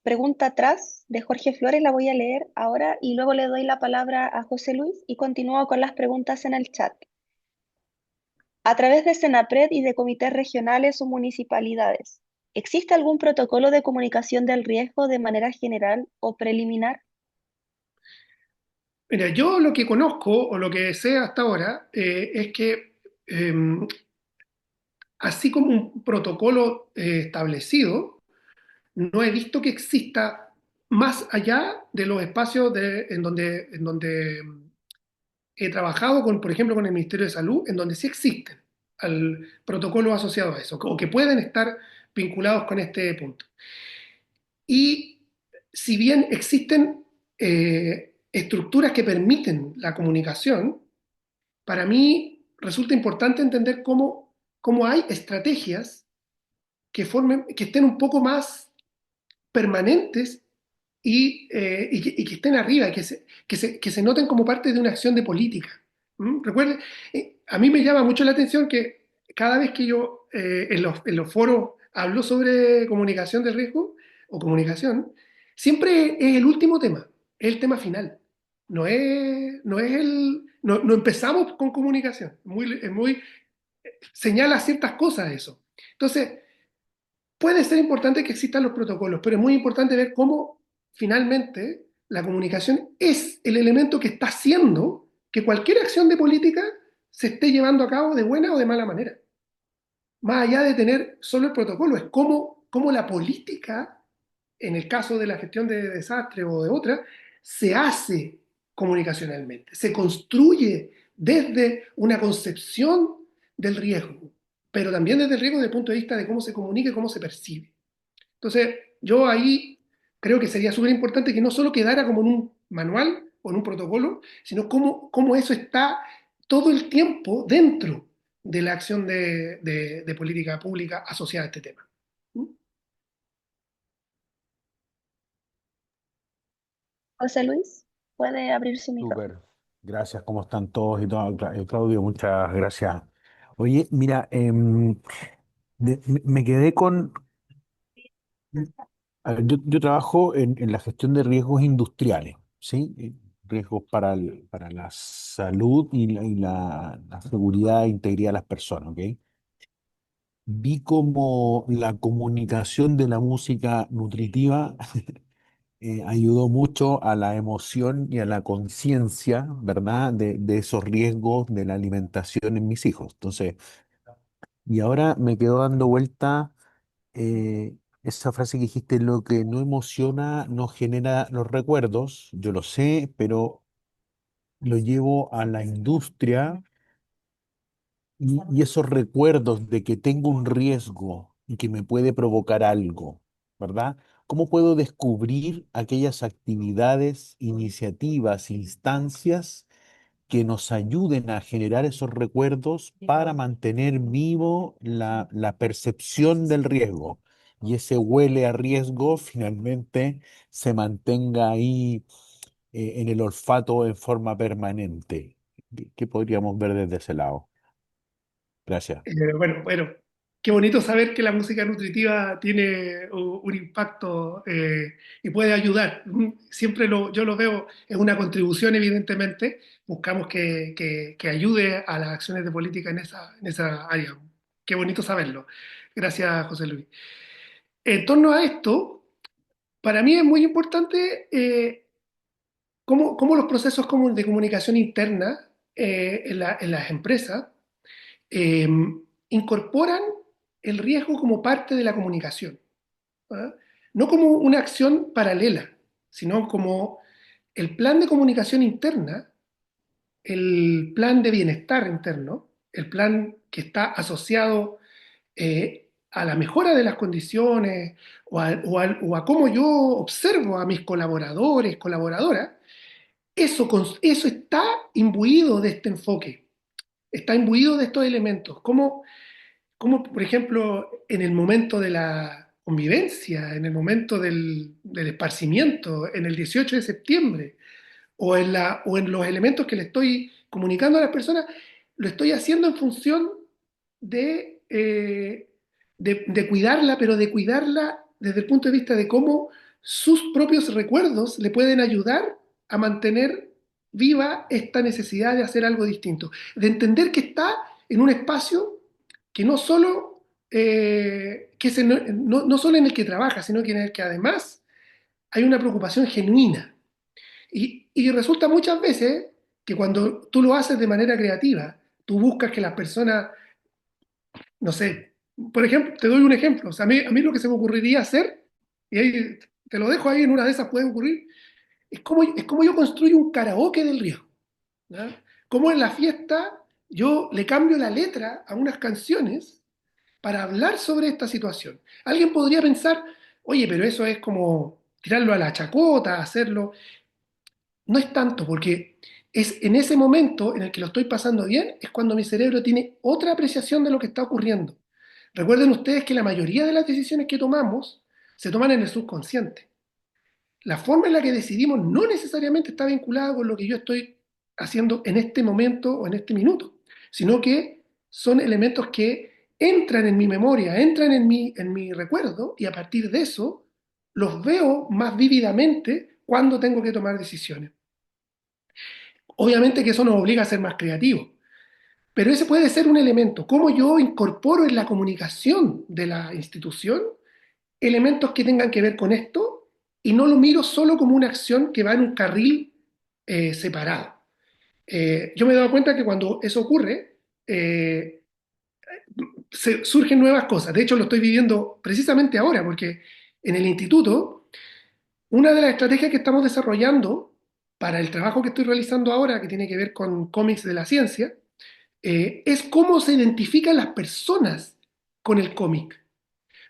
pregunta atrás de Jorge Flores, la voy a leer ahora y luego le doy la palabra a José Luis y continúo con las preguntas en el chat. A través de Senapred y de comités regionales o municipalidades, ¿existe algún protocolo de comunicación del riesgo de manera general o preliminar? Mira, yo lo que conozco o lo que sé hasta ahora es que eh, así como un protocolo establecido, no he visto que exista más allá de los espacios en donde he trabajado con, por ejemplo, con el Ministerio de Salud, en donde sí existen protocolos asociados a eso, o que pueden estar vinculados con este punto. Y si bien existen estructuras que permiten la comunicación, para mí resulta importante entender cómo hay estrategias que estén un poco más permanentes y que estén arriba, que se noten como parte de una acción de política. ¿Mm? Recuerden, a mí me llama mucho la atención que cada vez que yo en los foros hablo sobre comunicación de riesgo o comunicación, siempre es el último tema, es el tema final. No empezamos con comunicación, señala ciertas cosas eso. Entonces, puede ser importante que existan los protocolos, pero es muy importante ver cómo finalmente la comunicación es el elemento que está haciendo que cualquier acción de política se esté llevando a cabo de buena o de mala manera. Más allá de tener solo el protocolo, es cómo la política, en el caso de la gestión de desastres o de otras, se hace comunicacionalmente, se construye desde una concepción del riesgo, pero también desde el riesgo desde el punto de vista de cómo se comunica y cómo se percibe. Entonces, Yo ahí creo que sería súper importante que no solo quedara como en un manual o en un protocolo, sino cómo eso está todo el tiempo dentro de la acción de política pública asociada a este tema. ¿Mm? José Luis, puede abrir su micrófono. Súper. Gracias, ¿cómo están todos y todo? Claudio, muchas gracias. Oye, mira, me quedé con... a ver, yo trabajo en la gestión de riesgos industriales, ¿sí? Riesgos para la salud y la seguridad e integridad de las personas, ¿ok? Vi como la comunicación de la música nutritiva ayudó mucho a la emoción y a la conciencia, ¿verdad? De esos riesgos de la alimentación en mis hijos. Entonces, y ahora me quedo dando vuelta esa frase que dijiste, lo que no emociona no genera los recuerdos, yo lo sé, pero lo llevo a la industria y esos recuerdos de que tengo un riesgo y que me puede provocar algo, ¿verdad? ¿Cómo puedo descubrir aquellas actividades, iniciativas, instancias que nos ayuden a generar esos recuerdos para mantener vivo la percepción del riesgo? Y ese huele a riesgo finalmente se mantenga ahí en el olfato en forma permanente. ¿Qué podríamos ver desde ese lado? Gracias. Bueno, qué bonito saber que la música nutritiva tiene un impacto y puede ayudar. Siempre yo lo veo, es una contribución, evidentemente. Buscamos que ayude a las acciones de política en esa área. Qué bonito saberlo. Gracias, José Luis. En torno a esto, para mí es muy importante cómo los procesos de comunicación interna en las empresas eh, incorporan el riesgo como parte de la comunicación, ¿ah? No como una acción paralela, sino como el plan de comunicación interna, el plan de bienestar interno, el plan que está asociado a la mejora de las condiciones o a cómo yo observo a mis colaboradores, colaboradoras. Eso está imbuido de este enfoque, está imbuido de estos elementos. Como por ejemplo, en el momento de la convivencia, en el momento del esparcimiento, en el 18 de septiembre, o en los elementos que le estoy comunicando a las personas, lo estoy haciendo en función de cuidarla, pero de cuidarla desde el punto de vista de cómo sus propios recuerdos le pueden ayudar a mantener viva esta necesidad de hacer algo distinto, de entender que está en un espacio que no solo, no solo en el que trabaja, sino que en el que además hay una preocupación genuina. Y resulta muchas veces que cuando tú lo haces de manera creativa, tú buscas que las personas, no sé, por ejemplo, te doy un ejemplo, o sea, a mí lo que se me ocurriría hacer, y ahí te lo dejo ahí, en una de esas puede ocurrir, es como yo construyo un karaoke del riesgo, ¿ya? Como en la fiesta yo le cambio la letra a unas canciones para hablar sobre esta situación. Alguien podría pensar, oye, pero eso es como tirarlo a la chacota, hacerlo. No es tanto, porque es en ese momento en el que lo estoy pasando bien, es cuando mi cerebro tiene otra apreciación de lo que está ocurriendo. Recuerden ustedes que la mayoría de las decisiones que tomamos se toman en el subconsciente. La forma en la que decidimos no necesariamente está vinculada con lo que yo estoy haciendo en este momento o en este minuto, sino que son elementos que entran en mi memoria, entran en mi recuerdo, y a partir de eso los veo más vívidamente cuando tengo que tomar decisiones. Obviamente que eso nos obliga a ser más creativos, pero ese puede ser un elemento. ¿Cómo yo incorporo en la comunicación de la institución elementos que tengan que ver con esto y no lo miro solo como una acción que va en un carril separado? Yo me he dado cuenta que cuando eso ocurre, surgen nuevas cosas. De hecho, lo estoy viviendo precisamente ahora, porque en el instituto, una de las estrategias que estamos desarrollando para el trabajo que estoy realizando ahora, que tiene que ver con cómics de la ciencia, es cómo se identifican las personas con el cómic.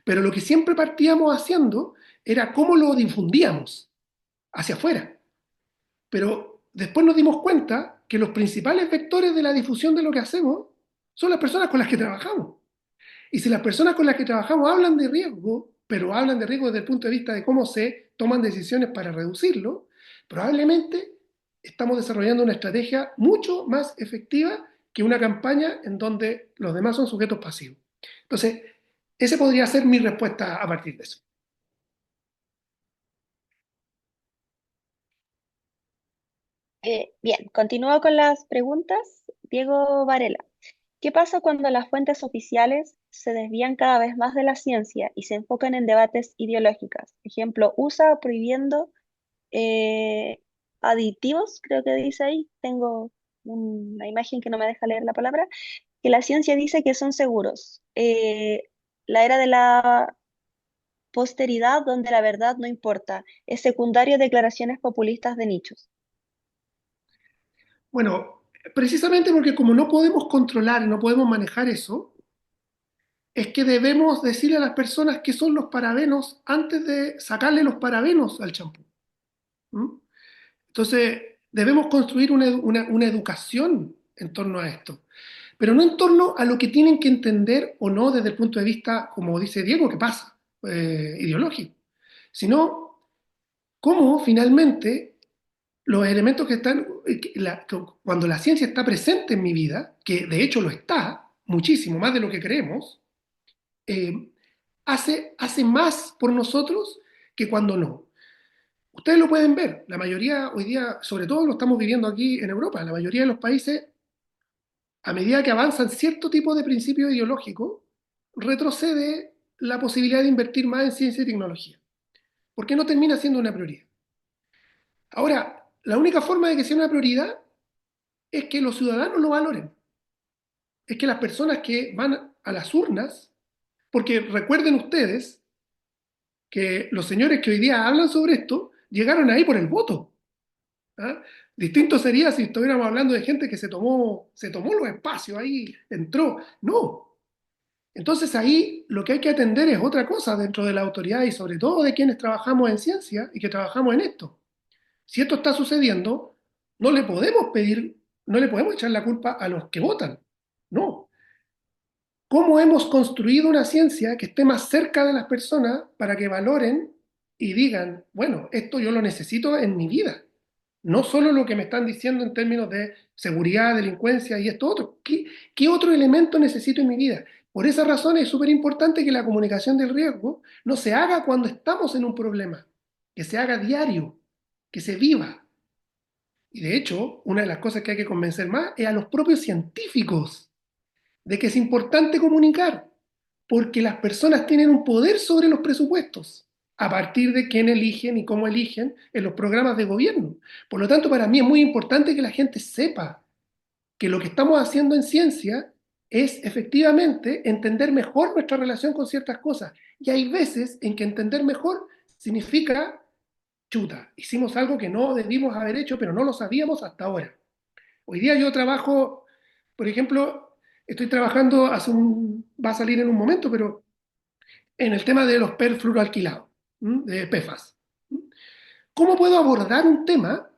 Pero lo que siempre partíamos haciendo era cómo lo difundíamos hacia afuera. Pero después nos dimos cuenta que los principales vectores de la difusión de lo que hacemos son las personas con las que trabajamos. Y si las personas con las que trabajamos hablan de riesgo, pero hablan de riesgo desde el punto de vista de cómo se toman decisiones para reducirlo, probablemente estamos desarrollando una estrategia mucho más efectiva que una campaña en donde los demás son sujetos pasivos. Entonces, esa podría ser mi respuesta a partir de eso. Bien, continúo con las preguntas. Diego Varela, ¿qué pasa cuando las fuentes oficiales se desvían cada vez más de la ciencia y se enfocan en debates ideológicos? Ejemplo, USA prohibiendo eh, aditivos, creo que dice ahí. Tengo una imagen que no me deja leer la palabra, que la ciencia dice que son seguros. La era de la posteridad donde la verdad no importa. Es secundario declaraciones populistas de nichos. Bueno, precisamente porque como no podemos controlar, no podemos manejar eso, es que debemos decirle a las personas qué son los parabenos antes de sacarle los parabenos al champú. ¿Mm? Entonces, debemos construir una educación en torno a esto, pero no en torno a lo que tienen que entender o no desde el punto de vista, como dice Diego, que pasa, ideológico, sino cómo finalmente los elementos que están, cuando la ciencia está presente en mi vida, que de hecho lo está, muchísimo más de lo que creemos, eh, hace más por nosotros que cuando no. Ustedes lo pueden ver, la mayoría hoy día, sobre todo lo estamos viviendo aquí en Europa, la mayoría de los países, a medida que avanzan cierto tipo de principio ideológico, retrocede la posibilidad de invertir más en ciencia y tecnología, porque no termina siendo una prioridad. Ahora, la única forma de que sea una prioridad es que los ciudadanos lo valoren, es que las personas que van a las urnas, porque recuerden ustedes que los señores que hoy día hablan sobre esto llegaron ahí por el voto. ¿Ah? Distinto sería si estuviéramos hablando de gente que se tomó los espacios ahí, entró. No. Entonces ahí lo que hay que atender es otra cosa dentro de la autoridad y sobre todo de quienes trabajamos en ciencia y que trabajamos en esto. Si esto está sucediendo, no le podemos pedir, no le podemos echar la culpa a los que votan. No. ¿Cómo hemos construido una ciencia que esté más cerca de las personas para que valoren y digan, bueno, esto yo lo necesito en mi vida? No solo lo que me están diciendo en términos de seguridad, delincuencia y esto otro. ¿Qué otro elemento necesito en mi vida? Por esa razón es súper importante que la comunicación del riesgo no se haga cuando estamos en un problema, que se haga diario, que se viva. Y de hecho, una de las cosas que hay que convencer más es a los propios científicos de que es importante comunicar, porque las personas tienen un poder sobre los presupuestos a partir de quién eligen y cómo eligen en los programas de gobierno. Por lo tanto, para mí es muy importante que la gente sepa que lo que estamos haciendo en ciencia es efectivamente entender mejor nuestra relación con ciertas cosas. Y hay veces en que entender mejor significa, chuta, hicimos algo que no debimos haber hecho, pero no lo sabíamos hasta ahora. Hoy día yo trabajo, por ejemplo, estoy trabajando, va a salir en un momento, pero en el tema de los perfluoroalquilados, de PFAS. ¿Cómo puedo abordar un tema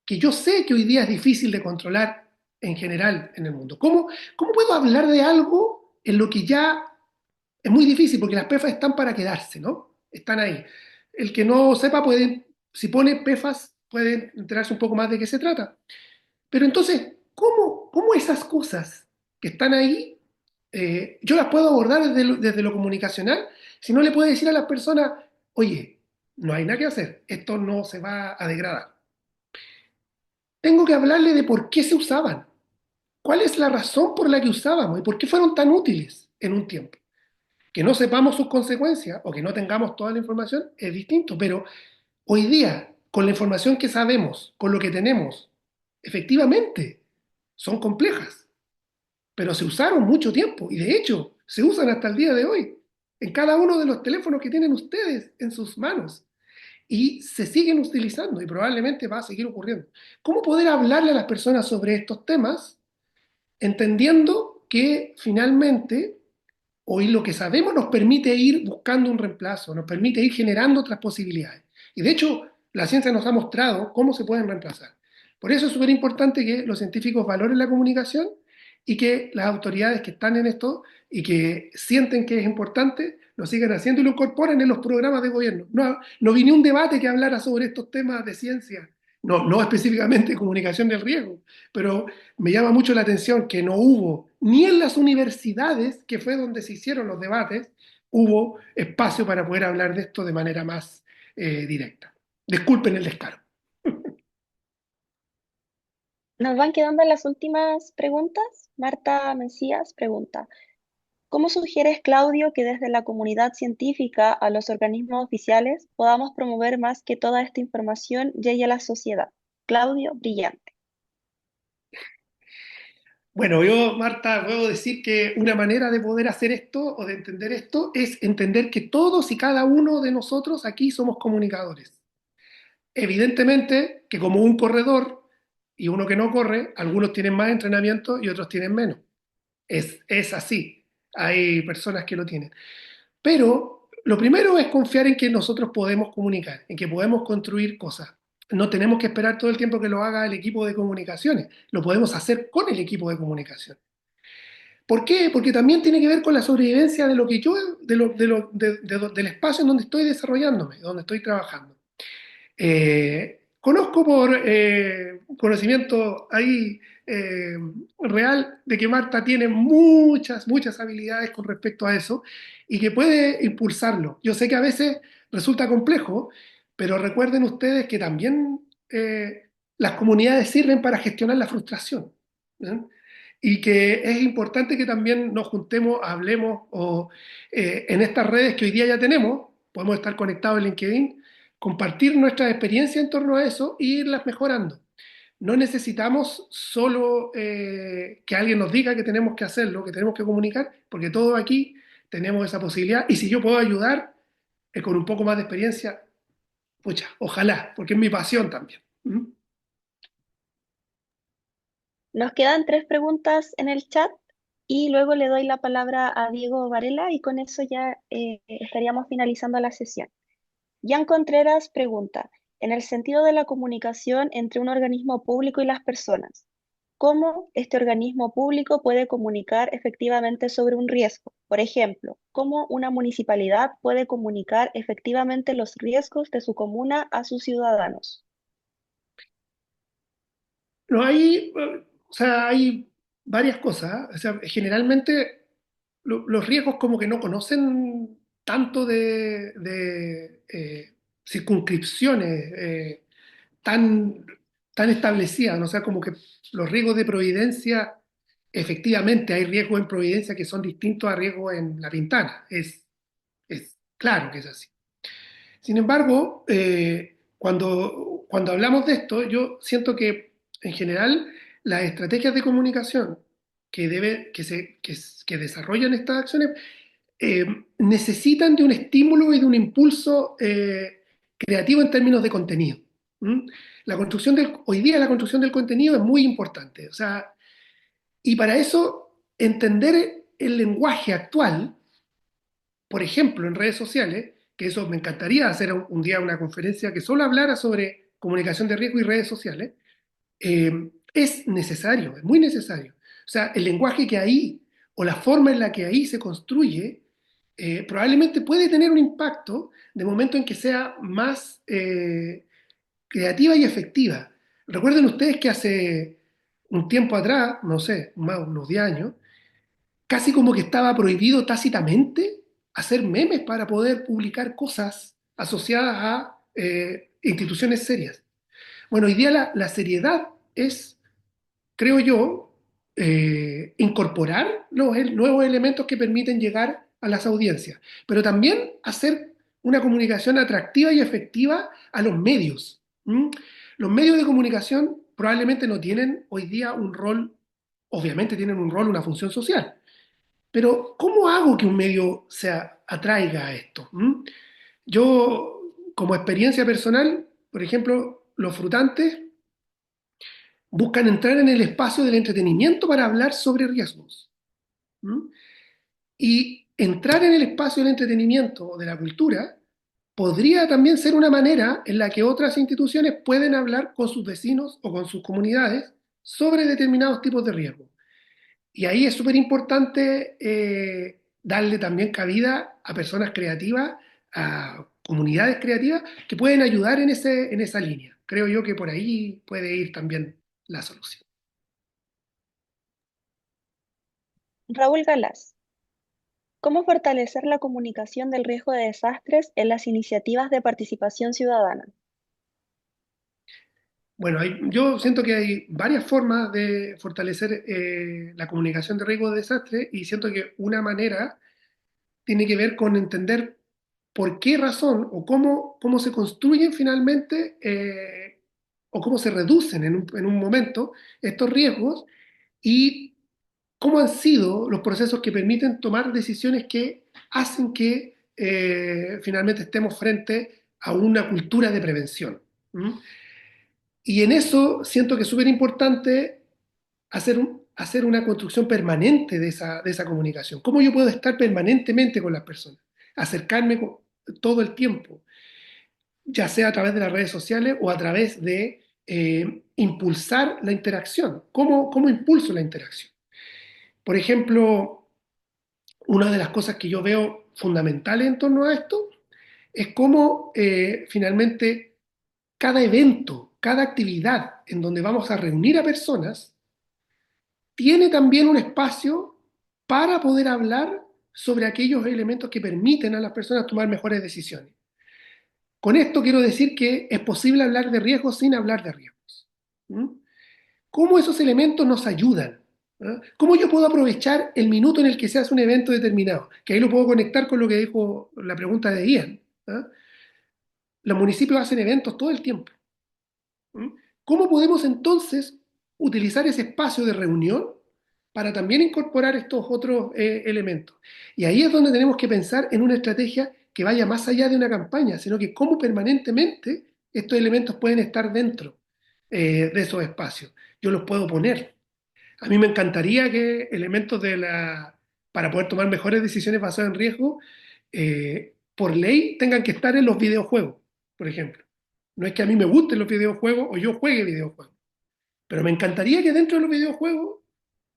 que yo sé que hoy día es difícil de controlar en general en el mundo? ¿Cómo puedo hablar de algo en lo que ya es muy difícil? Porque las PFAS están para quedarse, ¿no? Están ahí. El que no sepa puede, si pone PFAS, puede enterarse un poco más de qué se trata. Pero entonces, ¿cómo esas cosas que están ahí, yo las puedo abordar desde lo comunicacional? Si no le puedo decir a las personas, oye, no hay nada que hacer, esto no se va a degradar. Tengo que hablarle de por qué se usaban, cuál es la razón por la que usábamos y por qué fueron tan útiles en un tiempo. Que no sepamos sus consecuencias o que no tengamos toda la información es distinto, pero hoy día, con la información que sabemos, con lo que tenemos, efectivamente, son complejas, pero se usaron mucho tiempo y de hecho se usan hasta el día de hoy en cada uno de los teléfonos que tienen ustedes en sus manos y se siguen utilizando y probablemente va a seguir ocurriendo. ¿Cómo poder hablarle a las personas sobre estos temas entendiendo que finalmente hoy lo que sabemos nos permite ir buscando un reemplazo, nos permite ir generando otras posibilidades. Y de hecho, la ciencia nos ha mostrado cómo se pueden reemplazar. Por eso es súper importante que los científicos valoren la comunicación y que las autoridades que están en esto y que sienten que es importante, lo sigan haciendo y lo incorporen en los programas de gobierno. No vi ni un debate que hablara sobre estos temas de ciencia, no específicamente comunicación del riesgo, pero me llama mucho la atención que no hubo, ni en las universidades, que fue donde se hicieron los debates, hubo espacio para poder hablar de esto de manera más directa. Disculpen el descaro. Nos van quedando las últimas preguntas. Marta Mencías pregunta, ¿cómo sugieres, Claudio, que desde la comunidad científica a los organismos oficiales podamos promover más que toda esta información llegue a la sociedad? Claudio, brillante. Bueno, yo, Marta, puedo decir que una manera de poder hacer esto o de entender esto es entender que todos y cada uno de nosotros aquí somos comunicadores. Evidentemente que como un corredor y uno que no corre, algunos tienen más entrenamiento y otros tienen menos. Es así. Hay personas que lo tienen. Pero lo primero es confiar en que nosotros podemos comunicar, en que podemos construir cosas. No tenemos que esperar todo el tiempo que lo haga el equipo de comunicaciones, lo podemos hacer con el equipo de comunicación. ¿Por qué? Porque también tiene que ver con la sobrevivencia de lo que yo, del espacio en donde estoy desarrollándome, donde estoy trabajando. Conozco por conocimiento ahí real de que Marta tiene muchas habilidades con respecto a eso y que puede impulsarlo. Yo sé que a veces resulta complejo, pero recuerden ustedes que también las comunidades sirven para gestionar la frustración. ¿Eh? Y que es importante que también nos juntemos, hablemos o en estas redes que hoy día ya tenemos, podemos estar conectados en LinkedIn, compartir nuestra experiencia en torno a eso e irlas mejorando. No necesitamos solo que alguien nos diga que tenemos que hacerlo, que tenemos que comunicar, porque todos aquí tenemos esa posibilidad. Y si yo puedo ayudar con un poco más de experiencia, pucha, ojalá, porque es mi pasión también. ¿Mm? Nos quedan 3 preguntas en el chat y luego le doy la palabra a Diego Varela y con eso ya estaríamos finalizando la sesión. Jan Contreras pregunta, en el sentido de la comunicación entre un organismo público y las personas, ¿cómo este organismo público puede comunicar efectivamente sobre un riesgo? Por ejemplo, ¿cómo una municipalidad puede comunicar efectivamente los riesgos de su comuna a sus ciudadanos? No hay, o sea, hay varias cosas. ¿Eh? O sea, generalmente los riesgos como que no conocen tanto de circunscripciones tan, tan establecidas, ¿no? O sea, como que los riesgos de Providencia, efectivamente hay riesgos en Providencia que son distintos a riesgos en La Pintana. Es claro que es así. Sin embargo, cuando hablamos de esto, yo siento que en general las estrategias de comunicación que desarrollan estas acciones eh, necesitan de un estímulo y de un impulso creativo en términos de contenido. ¿Mm? Hoy día la construcción del contenido es muy importante. O sea, y para eso entender el lenguaje actual, por ejemplo, en redes sociales, que eso me encantaría hacer un día una conferencia que solo hablara sobre comunicación de riesgo y redes sociales, es necesario, es muy necesario. O sea, el lenguaje que ahí, o la forma en la que ahí se construye, probablemente puede tener un impacto de momento en que sea más creativa y efectiva. Recuerden ustedes que hace un tiempo atrás, no sé, más unos 10 años, casi como que estaba prohibido tácitamente hacer memes para poder publicar cosas asociadas a instituciones serias. Bueno, hoy día la seriedad es, creo yo, incorporar nuevos elementos que permiten llegar a las audiencias, pero también hacer una comunicación atractiva y efectiva a los medios. ¿Mm? Los medios de comunicación probablemente no tienen hoy día un rol, obviamente tienen un rol, una función social, pero ¿cómo hago que un medio se atraiga a esto? ¿Mm? Yo, como experiencia personal, por ejemplo, los frutantes buscan entrar en el espacio del entretenimiento para hablar sobre riesgos. ¿Mm? Y entrar en el espacio del entretenimiento o de la cultura podría también ser una manera en la que otras instituciones pueden hablar con sus vecinos o con sus comunidades sobre determinados tipos de riesgos. Y ahí es súper importante darle también cabida a personas creativas, a comunidades creativas que pueden ayudar en esa línea. Creo yo que por ahí puede ir también la solución. Raúl Galás, ¿cómo fortalecer la comunicación del riesgo de desastres en las iniciativas de participación ciudadana? Bueno, yo siento que hay varias formas de fortalecer la comunicación de riesgo de desastre y siento que una manera tiene que ver con entender por qué razón o cómo se construyen finalmente o cómo se reducen en un momento estos riesgos y cómo han sido los procesos que permiten tomar decisiones que hacen que finalmente estemos frente a una cultura de prevención. ¿Mm? Y en eso siento que es súper importante hacer una construcción permanente de esa comunicación. ¿Cómo yo puedo estar permanentemente con las personas? Acercarme todo el tiempo, ya sea a través de las redes sociales o a través de impulsar la interacción. ¿Cómo impulso la interacción? Por ejemplo, una de las cosas que yo veo fundamentales en torno a esto es cómo finalmente cada evento, cada actividad en donde vamos a reunir a personas, tiene también un espacio para poder hablar sobre aquellos elementos que permiten a las personas tomar mejores decisiones. Con esto quiero decir que es posible hablar de riesgos sin hablar de riesgos. ¿Mm? ¿Cómo esos elementos nos ayudan? ¿Ah? ¿Cómo yo puedo aprovechar el minuto en el que se hace un evento determinado? Que ahí lo puedo conectar con lo que dijo la pregunta de Ian. ¿Ah? Los municipios hacen eventos todo el tiempo. ¿Mm? ¿Cómo podemos entonces utilizar ese espacio de reunión para también incorporar estos otros elementos? Y ahí es donde tenemos que pensar en una estrategia que vaya más allá de una campaña, sino que cómo permanentemente estos elementos pueden estar dentro de esos espacios. Yo los puedo poner. A mí me encantaría que elementos para poder tomar mejores decisiones basadas en riesgo, por ley tengan que estar en los videojuegos, por ejemplo. No es que a mí me gusten los videojuegos o yo juegue videojuegos, pero me encantaría que dentro de los videojuegos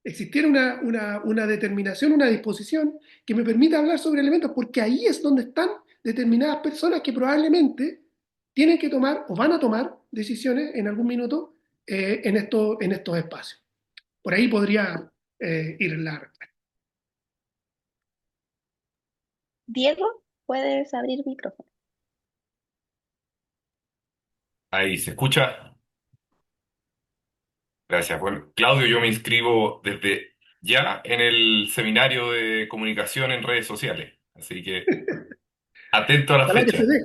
existiera una determinación, una disposición que me permita hablar sobre elementos, porque ahí es donde están determinadas personas que probablemente tienen que tomar o van a tomar decisiones en algún minuto en estos espacios. Por ahí podría ir la respuesta. Diego, puedes abrir micrófono. Ahí se escucha. Gracias. Bueno, Claudio, yo me inscribo desde ya en el seminario de comunicación en redes sociales. Así que atento a la Ojalá que se fecha. dé.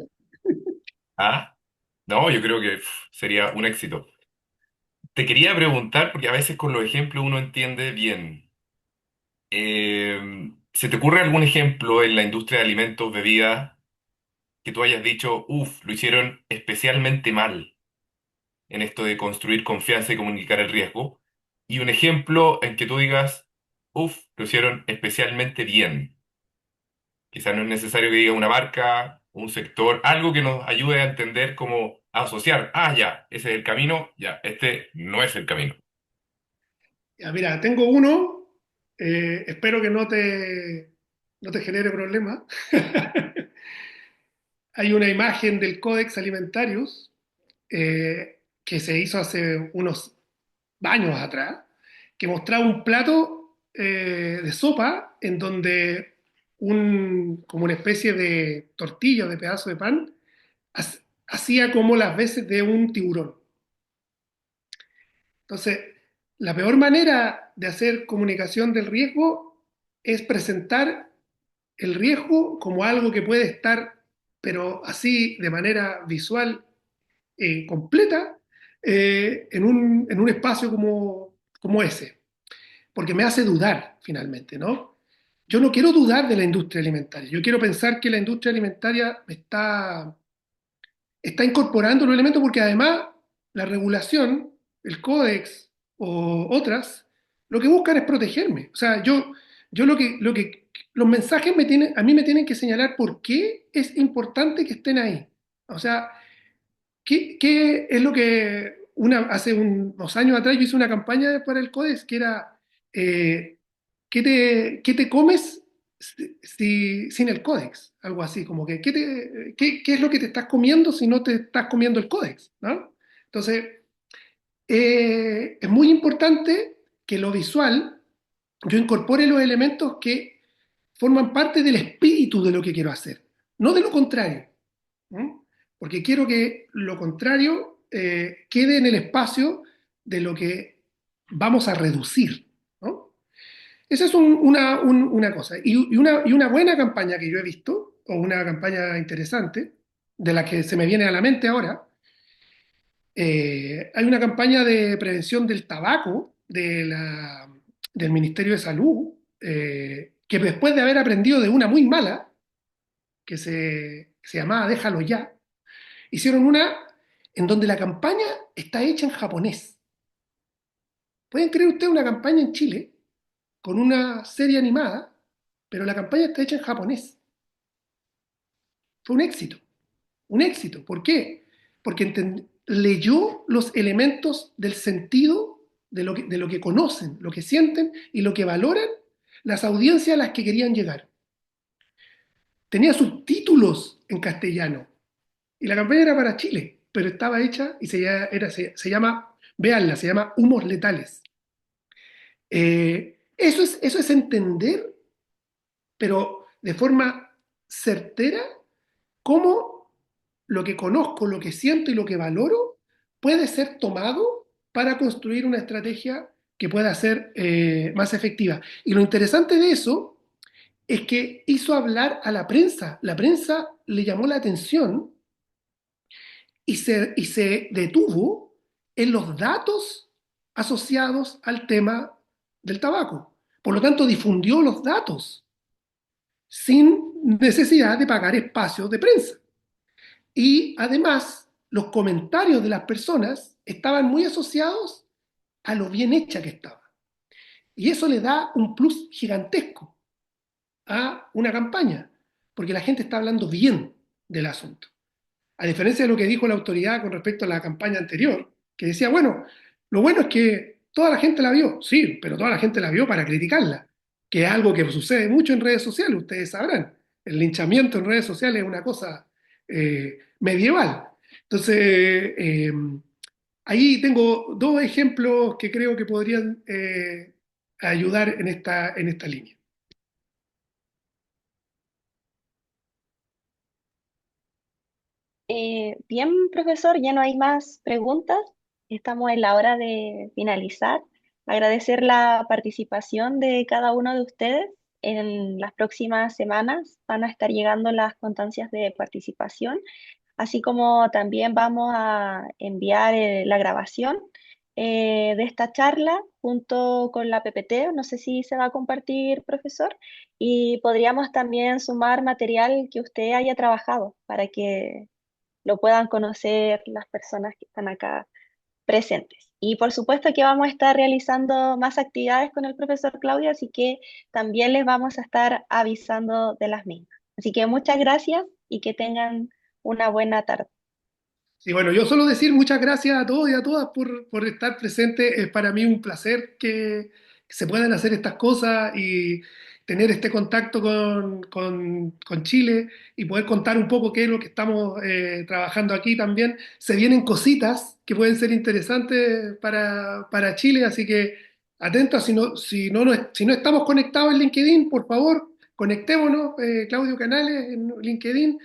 ¿Ah? No, yo creo que sería un éxito. Te quería preguntar, porque a veces con los ejemplos uno entiende bien. ¿Se te ocurre algún ejemplo en la industria de alimentos, bebidas, que tú hayas dicho, uff, lo hicieron especialmente mal en esto de construir confianza y comunicar el riesgo? Y un ejemplo en que tú digas, uff, lo hicieron especialmente bien. Quizás no es necesario que diga una marca, un sector, algo que nos ayude a entender cómo asociar. Ah, ya, ese es el camino, ya, este no es el camino. Ya, mira, tengo uno, espero que no te genere problemas. Hay una imagen del Codex Alimentarius que se hizo hace unos años atrás, que mostraba un plato de sopa en donde como una especie de tortilla o de pedazo de pan hacía como las veces de un tiburón. Entonces, la peor manera de hacer comunicación del riesgo es presentar el riesgo como algo que puede estar, pero así de manera visual completa, en un espacio como ese, porque me hace dudar finalmente, ¿no? Yo no quiero dudar de la industria alimentaria, yo quiero pensar que la industria alimentaria está incorporando los elementos porque además la regulación, el códex o otras, lo que buscan es protegerme. O sea, yo los mensajes a mí me tienen que señalar por qué es importante que estén ahí. O sea, ¿qué es lo que hace unos años atrás yo hice una campaña para el Codex que era ¿qué te comes sin el Codex? Algo así, como que ¿qué es lo que te estás comiendo si no te estás comiendo el Codex? ¿No? Entonces, es muy importante que lo visual yo incorpore los elementos que forman parte del espíritu de lo que quiero hacer, no de lo contrario. ¿No? Porque quiero que lo contrario quede en el espacio de lo que vamos a reducir. ¿No? Esa es una cosa. Y una buena campaña que yo he visto, o una campaña interesante, de la que se me viene a la mente ahora, hay una campaña de prevención del tabaco del Ministerio de Salud, que después de haber aprendido de una muy mala, que se llamaba Déjalo ya, hicieron una en donde la campaña está hecha en japonés. ¿Pueden creer ustedes una campaña en Chile con una serie animada, pero la campaña está hecha en japonés? Fue un éxito, un éxito. ¿Por qué? Porque leyó los elementos del sentido de lo que conocen, lo que sienten y lo que valoran las audiencias a las que querían llegar. Tenía subtítulos en castellano y la campaña era para Chile, pero estaba hecha y se llama, véanla, se llama Humos Letales. Eso es entender, pero de forma certera, cómo lo que conozco, lo que siento y lo que valoro puede ser tomado para construir una estrategia que pueda ser más efectiva. Y lo interesante de eso es que hizo hablar a la prensa. La prensa le llamó la atención y se detuvo en los datos asociados al tema del tabaco. Por lo tanto, difundió los datos sin necesidad de pagar espacios de prensa. Y además, los comentarios de las personas estaban muy asociados a lo bien hecha que estaba. Y eso le da un plus gigantesco a una campaña, porque la gente está hablando bien del asunto. A diferencia de lo que dijo la autoridad con respecto a la campaña anterior, que decía, bueno, lo bueno es que toda la gente la vio, sí, pero toda la gente la vio para criticarla, que es algo que sucede mucho en redes sociales, ustedes sabrán. El linchamiento en redes sociales es una cosa medieval. Entonces, ahí tengo dos ejemplos que creo que podrían ayudar en esta línea. Bien, profesor, ya no hay más preguntas. Estamos en la hora de finalizar. Agradecer la participación de cada uno de ustedes. En las próximas semanas van a estar llegando las constancias de participación, así como también vamos a enviar la grabación de esta charla junto con la PPT. No sé si se va a compartir, profesor, y podríamos también sumar material que usted haya trabajado para que lo puedan conocer las personas que están acá presentes. Y por supuesto que vamos a estar realizando más actividades con el profesor Claudio, así que también les vamos a estar avisando de las mismas. Así que muchas gracias y que tengan una buena tarde. Y bueno, yo solo decir muchas gracias a todos y a todas por estar presentes. Es para mí un placer que se puedan hacer estas cosas y tener este contacto con Chile y poder contar un poco qué es lo que estamos trabajando aquí también. Se vienen cositas que pueden ser interesantes para Chile, así que atentos, si no estamos conectados en LinkedIn, por favor, conectémonos, Claudio Canales en LinkedIn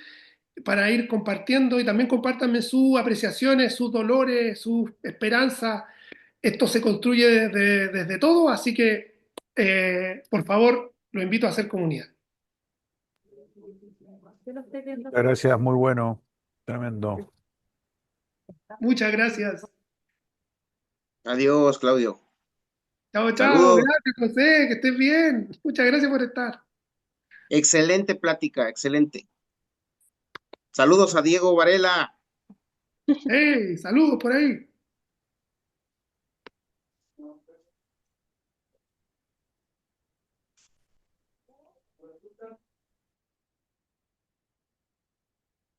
para ir compartiendo y también compártanme sus apreciaciones, sus dolores, sus esperanzas. Esto se construye desde todo, así que por favor lo invito a hacer comunidad. Muchas gracias, muy bueno, tremendo. Muchas gracias. Adiós, Claudio. Chao, chao. Saludos. Gracias, José. Que estés bien. Muchas gracias por estar. Excelente plática, excelente. Saludos a Diego Varela. Hey, saludos por ahí.